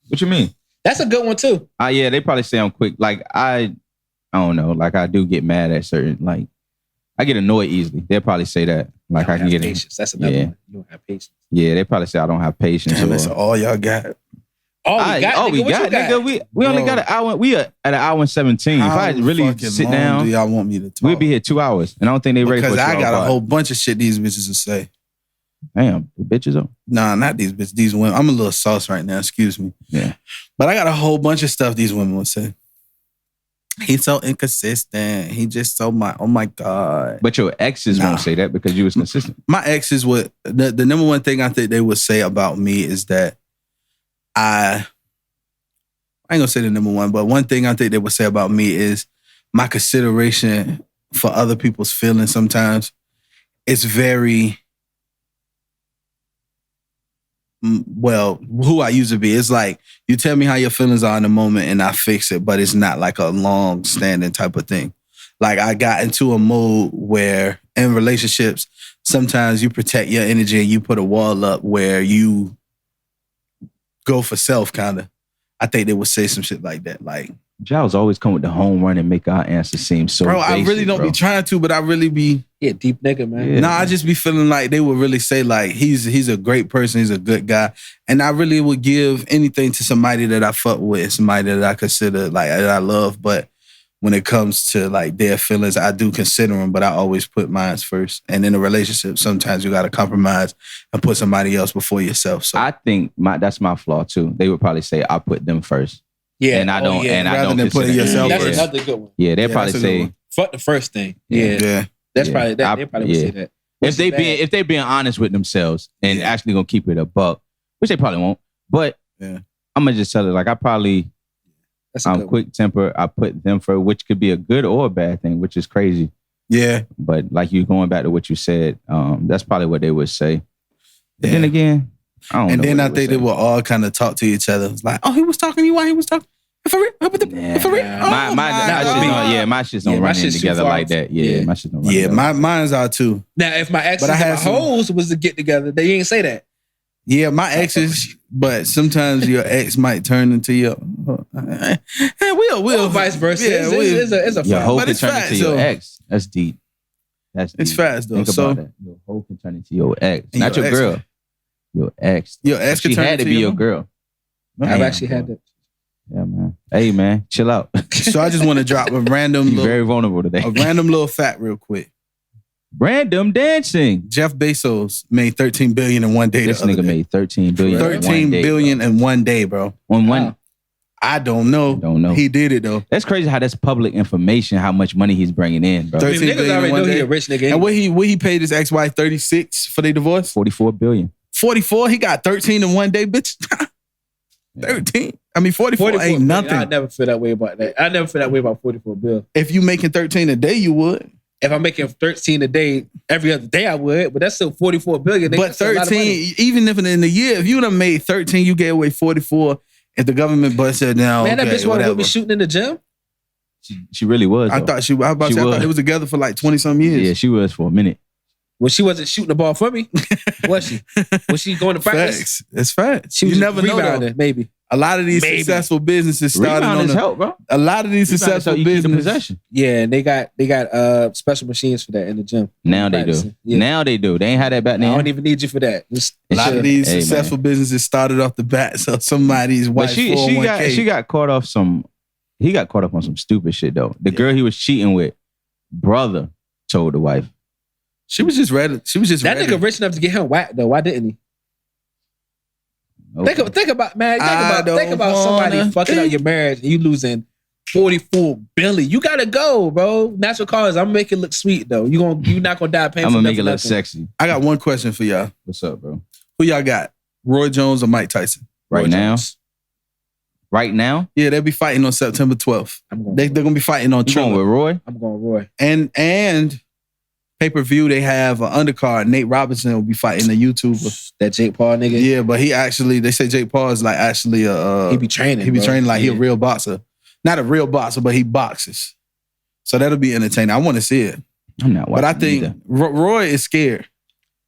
What you mean? That's a good one too. Yeah, they probably say I'm quick. Like I don't know. Like I do get mad at certain. Like I get annoyed easily. They'll probably say that. Like I can get patience. That's another Yeah. one. You don't have patience. Yeah, they probably say I don't have patience. Damn, or- that's all y'all got. Oh, we got. we What you got, nigga. We only Bro. got an hour. We are at an hour and 17. If I How really fucking sit long down, do y'all want me to talk? we'll be here 2 hours, and I don't think they ready for Because a I 2 got hour a pod. whole bunch of shit these bitches to say. Damn, the bitches up. Nah, not these bitches. These women. I'm a little sauce right now. Excuse me. Yeah. But I got a whole bunch of stuff these women will say. He's so inconsistent. He just so oh my God. But your exes Nah. won't say that because you was consistent. My exes would the number one thing I think they would say about me is that I ain't gonna say the number one, but one thing I think they would say about me is my consideration for other people's feelings sometimes is very well, who I used to be. It's like you tell me how your feelings are in the moment and I fix it, but it's not like a long standing type of thing. Like I got into a mode where in relationships, sometimes you protect your energy and you put a wall up where you go for self kind of. I think they would say some shit like that. Like, Giles always come with the home run and make our answer seem so bro, I basic, really don't bro. be trying to, but I really be. Yeah, deep nigga, man. Yeah. I just be feeling like they would really say like he's a great person, he's a good guy, and I really would give anything to somebody that I fuck with, somebody that I consider like that I love. But when it comes to like their feelings, I do consider them, but I always put mine first. And in a relationship, sometimes you got to compromise and put somebody else before yourself. So I think that's my flaw too. They would probably say I put them first. Yeah, And I don't. And I Rather don't than putting consider- yourself That's first. another good one. Yeah, they'll Yeah, probably that's a good say one. Fuck the first thing. Yeah. Yeah, that's Yeah. probably that. They probably would say that. if they being honest with themselves and actually gonna keep it a buck. which they probably won't. But Yeah. I'm gonna just tell it like That's a I'm good one. quick temper. I put them for which could be a good or a bad thing, which is crazy. Yeah. But like you going back to what you said, that's probably what they would say. But Yeah. then again, I don't know. And then what I think they would will all kind of talk to each other. It's like, oh, he was talking to you while he was talking. For real? For real? say. Oh, My my shit God. don't, my shit don't Yeah, my run in shit's too together far. like that. Yeah, Yeah. my shit don't run Yeah, together. mine's are too. Now, if my exes But I and had my some- hoes was to get together, they ain't say that. Yeah, my exes, but sometimes your ex might turn into your. And we'll Or vice versa. Yeah, It's a Your fact. hoe But can it's turn facts, into your though. ex. That's deep. That's It's deep. facts, though. Think So- about that. Your hoe can turn into your ex, And not your your ex- girl. Your ex. Your ex She can turn had to into be your your girl. I've Damn, actually had boy. that. Yeah, man. Hey, man, chill out. So I just want to drop a random You're little, very vulnerable today. a random little fact real quick. Random dancing. Jeff Bezos made $13 billion in one day. This the other nigga day. made $13 billion. in one 13 day, billion bro. in one day, bro. On one. Wow. I don't know. Don't know. He did it though. That's crazy how that's public information. How much money he's bringing in, bro. I mean, 13 niggas billion in already one know he day. a rich nigga. And what he paid his ex-wife 36 for their divorce? 44 billion. 44. He got 13 in one day, bitch. 13. I mean, 44 ain't nothing. I never feel that way about that. I never feel that way about 44 bill. If you making 13 a day, you would. If I'm making 13 a day, every other day I would, but that's still 44 billion. nigga. But That's a lot of money. 13, even if in the year, if you done made 13, you gave away 44. If the government busted down, Man, that okay, bitch wanna whatever. be shooting in the gym. She really was. I though. thought I was about to She say, I thought was. they was together for like 20 some years. Yeah, she was for a minute. Well, she wasn't shooting the ball for me. Was she? Was she going to practice? Facts. It's facts. She was You never know. rebounding, Though. maybe. A lot of these Maybe. successful businesses started Rebound on is the, help, bro. a lot of these Rebound is successful how you keep the businesses. possession. Yeah, and they got special machines for that in the gym. Now they do. Practicing. Yeah. Now they do. They ain't had that back I then. don't even need you for that. Just A lot of these Hey, man. successful businesses started off the bat. So somebody's But wife she 401k. got caught off some. He got caught up on some stupid shit though. The girl he was cheating with, brother, told the wife. She was just ready. She was just that ready. nigga rich enough to get him whacked though. Why didn't he? Okay. Think about man. I Think about don't somebody wanna fucking up think. your marriage and you losing 44 billion. You gotta go, bro. Natural causes. I'm making it look sweet though. You not gonna die painful. I'm gonna make death it for look nothing. sexy. I got one question for y'all. What's up, bro? Who y'all got? Roy Jones or Mike Tyson? Right Roy now? Jones. Right now, Yeah, they'll be fighting on September 12th. I'm going. They're gonna be fighting on you going with Triller. Roy? I'm going Roy. And pay-per-view, they have an undercard. Nate Robinson will be fighting a YouTuber. That Jake Paul nigga. Yeah, but he actually, they say Jake Paul is like actually a He be training. he be bro. training like he a Yeah. real boxer. Not a real boxer, but he boxes. So that'll be entertaining. I want to see it. I'm not watching. But I think either. Roy is scared.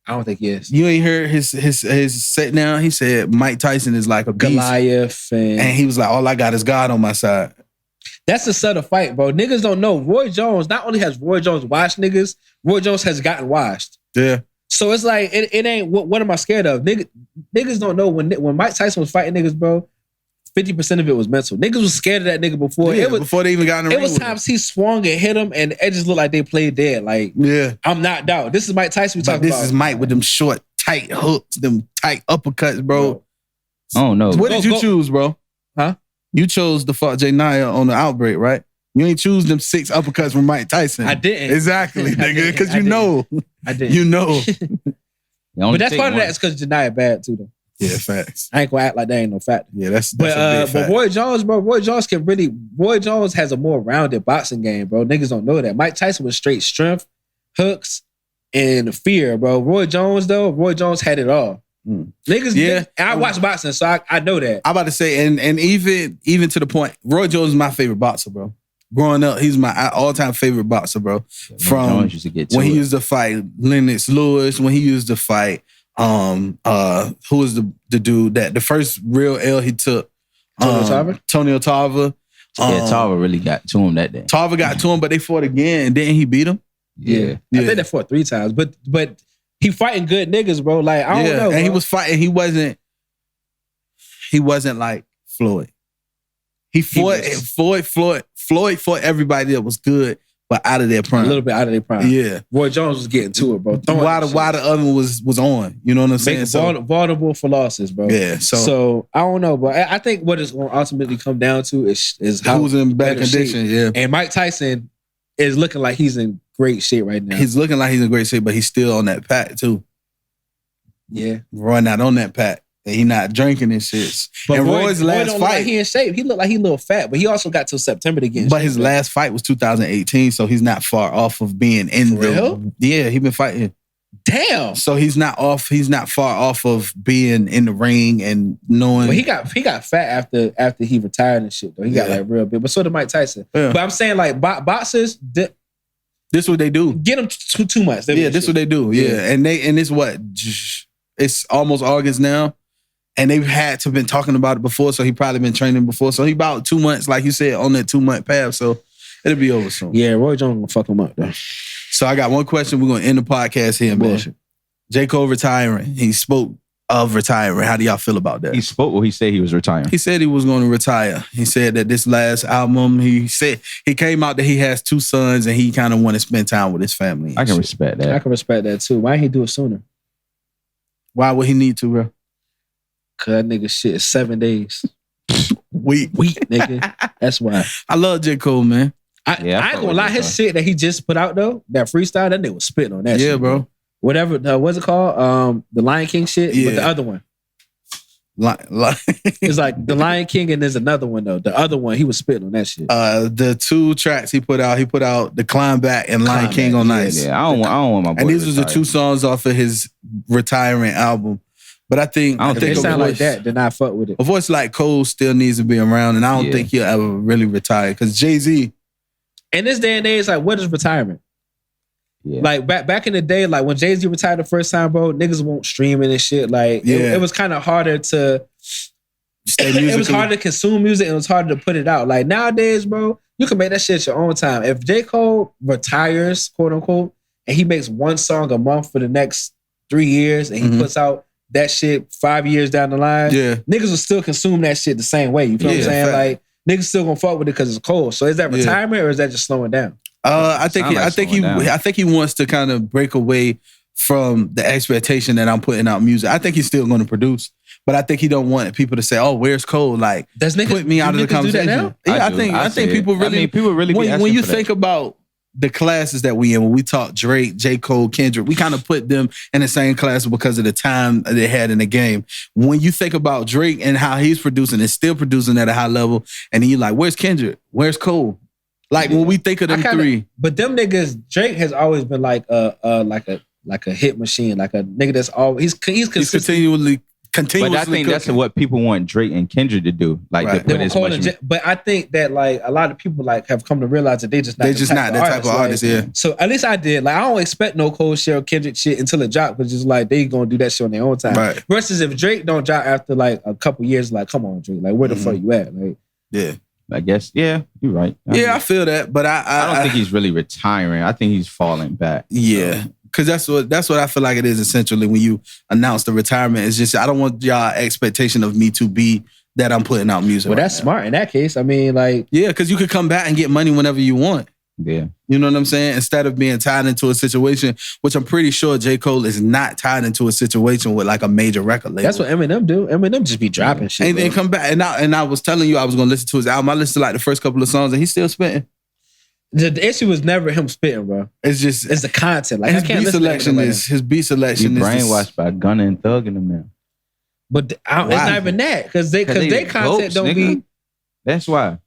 I don't think he is. You ain't heard his set down. He said Mike Tyson is like a beast. Goliath and And he was like, all I got is God on my side. that's a subtle fight, bro. Niggas don't know. Roy Jones, not only has Roy Jones washed niggas, Roy Jones has gotten washed. Yeah. So it's like, it ain't, what am I scared of? Niggas don't know when Mike Tyson was fighting niggas, bro, 50% of it was mental. Niggas was scared of that nigga before. Yeah, before they even got in the It ring was with him. times he swung and hit him and it just looked like they played dead. Like, Yeah. I'm knocked out. This is Mike Tyson we But talking this about. is Mike with them short, tight hooks, them tight uppercuts, bro. I don't know. What Go- did you go- choose, bro? Huh? You chose the fuck Jay Nia on the Outbreak, right? You ain't choose them 6 uppercuts from Mike Tyson. I didn't. Exactly, I nigga. didn't. Because I you didn't. know. I didn't. You know. You only But that's take part of one. that is because Janiyah bad too, though. Yeah, facts. I ain't gonna act like that ain't no fact. Yeah, that's But a big fact. Roy Jones, bro, Roy Jones has a more rounded boxing game, bro. Niggas don't know that. Mike Tyson was straight strength, hooks, and fear, bro. Roy Jones had it all. Mm. Niggas, Yeah. and I watch boxing, so I know that. I'm about to say, and even to the point, Roy Jones is my favorite boxer, bro. Growing up, he's my all-time favorite boxer, bro. From Jones used to get to when he it. used to fight Lennox Lewis, when he used to fight who was the dude that the first real L he took? Tony Otava? Tony Otava. Yeah, Tarver really got to him that day. Tarver got to him, but they fought again, and didn't he beat him? Yeah. I Yeah. think they fought 3 times, but he fighting good niggas, bro. Like I don't know, and he bro. was fighting. He wasn't like Floyd. He fought Floyd fought everybody that was good, but out of their a prime. little bit out of their prime. Yeah. Roy Jones was getting to it, bro. Throwing Why that the shit. other one was on? You know what I'm saying? Making So, vulnerable for losses, bro. yeah. So, I don't know, but I think what it's going to ultimately come down to is how who's in bad better condition? shape. Yeah. And Mike Tyson is looking like he's in great shape right now. He's looking like he's in great shape, but he's still on that pack too. yeah, Roy not on that pack. And he not drinking and shit. But and Roy Roy's don't last look like fight, he in shape. He looked like he a little fat, but he also got till September to get in but shape. his last fight was 2018, so he's not far off of being in For real? Yeah, he been fighting. Damn. So he's not far off of being in the ring and knowing. But he got fat after he retired and shit though. He got Yeah. like real big. But so did Mike Tyson. Yeah. But I'm saying like boxers This what they do. get them too much. Yeah, this what they do. Yeah. And it's what? It's almost August now. And they've had to been talking about it before, so he probably been training before. So he about 2 months, like you said, on that 2 month path. So it'll be over soon. Yeah, Roy Jones gonna fuck him up though. So I got one question. We're gonna end the podcast here, man. Bullshit. J. Cole retiring. He spoke of retiring. How do y'all feel about that? He spoke. Well, he said he was retiring. He said he was going to retire. He said that this last album, he said he came out that he has 2 sons and he kind of want to spend time with his family. and I can shit. respect I that. can respect that too. Why didn't he do it sooner? Why would he need to, bro? Cause that nigga shit is 7 days. Weak. Weak, nigga. That's why. I love J. Cole, man. I Yeah, I ain't fuck gonna with lie, that, his bro. shit that he just put out though, that freestyle, that nigga was spitting on that shit. Yeah, bro. Whatever, what's it called? The Lion King shit, Yeah. but the other one. Like, It's like the Lion King and there's another one though. The other one, he was spitting on that shit. the 2 tracks he put out The Climb Back and Lion Climb King Back, on yeah, Ice. Yeah, I don't want my boy. And these to was the retire. 2 songs off of his retiring album. But I think I don't If think it a sound like voice- that, then I fuck with it. A voice like Cole still needs to be around, and I don't Yeah. think he'll ever really retire because Jay-Z. In this day and age, like, what is retirement? Yeah. Like back in the day, like when Jay-Z retired the first time, bro, niggas won't streaming and shit. Like Yeah. it was kind of harder to Stay it was musically- harder to consume music and it was harder to put it out. Like nowadays, bro, you can make that shit your own time. If J. Cole retires, quote unquote, and he makes 1 song a month for the next 3 years and he Mhm. puts out that shit 5 years down the line, Yeah. niggas will still consume that shit the same way. You feel what I'm Yeah, saying? fact. Like niggas still gonna fuck with it because it's Cole. So is that Yeah. retirement or is that just slowing down? I think Sound like slowing down. I think he wants to kind of break away from the expectation that I'm putting out music. I think he's still going to produce, but I think he don't want people to say, "Oh, where's Cole?" Like, Does niggas put me out of the do that conversation. now? Yeah, I do. think see people it. really. people really be when asking you for that. think about the classes that we in, when we talk Drake, J. Cole, Kendrick, we kind of put them in the same class because of the time they had in the game. When you think about Drake and how he's producing and still producing at a high level, and then you're like, "Where's Kendrick? Where's Cole?" Like when we think of them three. But them niggas, Drake has always been like a hit machine, like a nigga that's always he's He's consistent. continuously But I think that's cooking. what people want Drake and Kendrick to do. Like Right. to They put were as calling much. but I think that like a lot of people like have come to realize that they just not They the just not that type of artist, Like, yeah. So at least I did. Like I don't expect no Cole, Cheryl, Kendrick shit until it dropped, because just like they gonna do that shit on their own time. Right. Versus if Drake don't drop after like a couple years, like come on Drake, like where the Mhm. fuck you at? Like Yeah. I guess. Yeah, you're right. Yeah, I feel that, but I don't think he's really retiring. I think he's falling back. Yeah, because that's what I feel like it is essentially when you announce the retirement. It's just I don't want y'all expectation of me to be that I'm putting out music. well, right that's now. smart in that case. I mean, like Yeah, because you could come back and get money whenever you want. Yeah. You know what I'm saying? Instead of being tied into a situation, which I'm pretty sure J. Cole is not tied into a situation with like a major record label. that's what Eminem do. Eminem just be dropping shit. and bro. then come back and I was telling you I was gonna listen to his album. I listened to like the first couple of songs and he's still spitting. The issue was never him spitting, bro. It's just It's the content. Like his I can't beat listen to selection Eminem right is his beat You selection is brainwashed by Gunna and Thug and them now. But it's Why? not even that because they the content goats, don't nigga. be. That's why.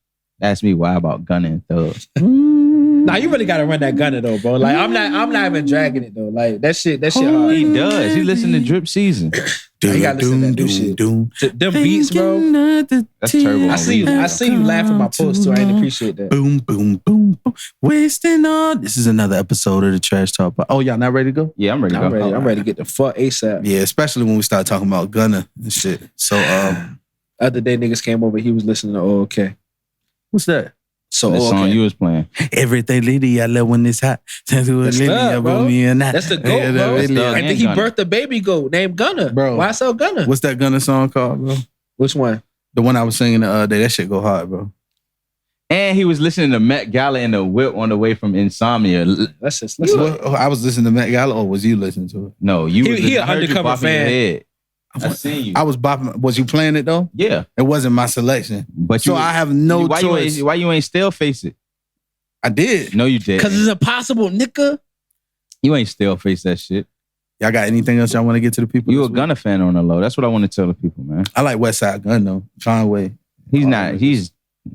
Ask me why about Gunna and Thug. Nah, you really gotta run that gunner though, bro. Like I'm not even dragging it though. Like that shit hard. He does. He listen to Drip Season. You gotta listen to that new shit. Them beats, bro. That's terrible. I see you laugh at my post too. I ain't appreciate that. Boom, boom, boom, boom. Wasting on. This is another episode of the Trash Talk. Oh, y'all not ready to go? Yeah, I'm ready to I'm go. ready. I'm ready to get the fuck ASAP. Yeah, especially when we start talking about Gunna and shit. So, Other day niggas came over. He was listening to OK. what's that? So The song OK. you was playing. Everything Liddy, I love when it's hot. That's That's Thug, bro. That's the goat, bro. That's Thug. And then he birthed a baby goat named Gunna. Bro. Why so Gunna? What's that Gunna song called, bro? Which one? The one I was singing the other day. That shit go hard, bro. And he was listening to Met Gala in the whip on the way from Insomnia. Let's just I was listening to Met Gala, or was you listening to it? No, you was He I an heard you undercover bopping your fan. head. I seen you. I was bopping. Was you playing it though? Yeah. It wasn't my selection. But So you, I have no why choice. Why you ain't still face it? I did. No, you did. Because it's impossible, nigga. You ain't still face that shit. Y'all got anything else y'all want to get to the people? You a this week? Gunna fan on the low. That's what I want to tell the people, man. I like West Side Gun though. Conway. He's not. He's Y'all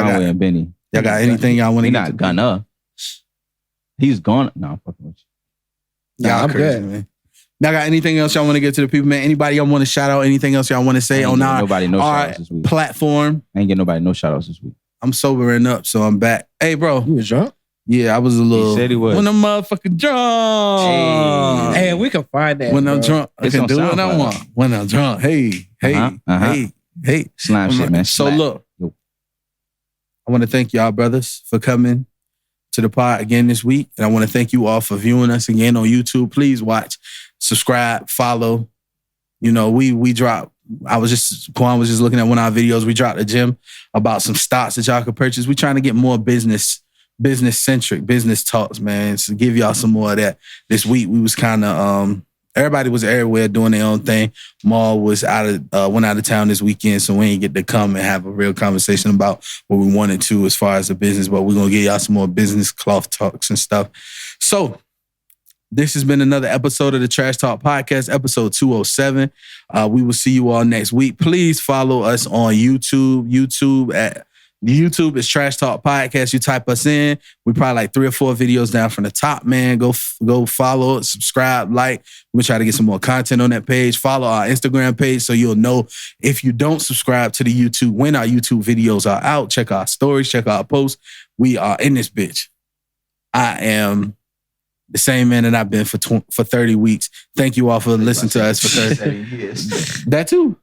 got- Conway and Benny. Y'all got anything y'all want to He get not to? Gunna. He's gone. No, I'm fucking with you. Y'all I'm crazy, good. man. Y'all got anything else y'all want to get to the people, man? Anybody y'all want to shout out? Anything else y'all want to say I ain't on getting our, nobody no our shout-outs this week. platform? I ain't getting nobody no shout outs this week. I'm sobering up, so I'm back. Hey, bro. You was drunk? Yeah, I was a little. said he was. When I'm motherfucking drunk. Hey, we can find that. When I'm bro. drunk, I It's can on do what I SoundCloud. want. When I'm drunk, hey, hey. Slime shit, man. So Slime. look, Yo. I want to thank y'all brothers for coming to the pod again this week. And I want to thank you all for viewing us again on YouTube. Please watch, subscribe, follow. You know, we drop. Quan was just looking at one of our videos. We dropped a gym about some stocks that y'all could purchase. We trying to get more business centric, business talks, man. So give y'all some more of that. This week we was kind of everybody was everywhere doing their own thing. Maul was went out of town this weekend, so we ain't get to come and have a real conversation about what we wanted to as far as the business, but we're gonna give y'all some more business cloth talks and stuff. So this has been another episode of the Trash Talk Podcast, episode 207. We will see you all next week. Please follow us on YouTube. YouTube is Trash Talk Podcast. You type us in. We probably like 3 or 4 videos down from the top, man. Go follow, subscribe, like. We'll try to get some more content on that page. Follow our Instagram page so you'll know if you don't subscribe to the YouTube, when our YouTube videos are out. Check our stories, check our posts. We are in this bitch. I am the same man that I've been for 30 weeks. Thank you all for listening to us for 30 years. That too.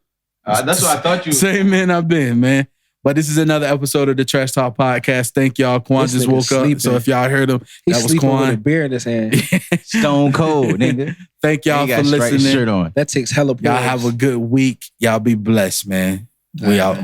That's what I thought you. Same man I've been, man. But this is another episode of the Trash Talk Podcast. Thank y'all. Quan This just nigga woke up. sleeping. So if y'all heard him, He's that was sleeping with a Quan. beer in his hand. Stone cold, nigga. Thank y'all He got for striped listening. shirt on. That takes hella Y'all points. have a good week. Y'all be blessed, man. We out.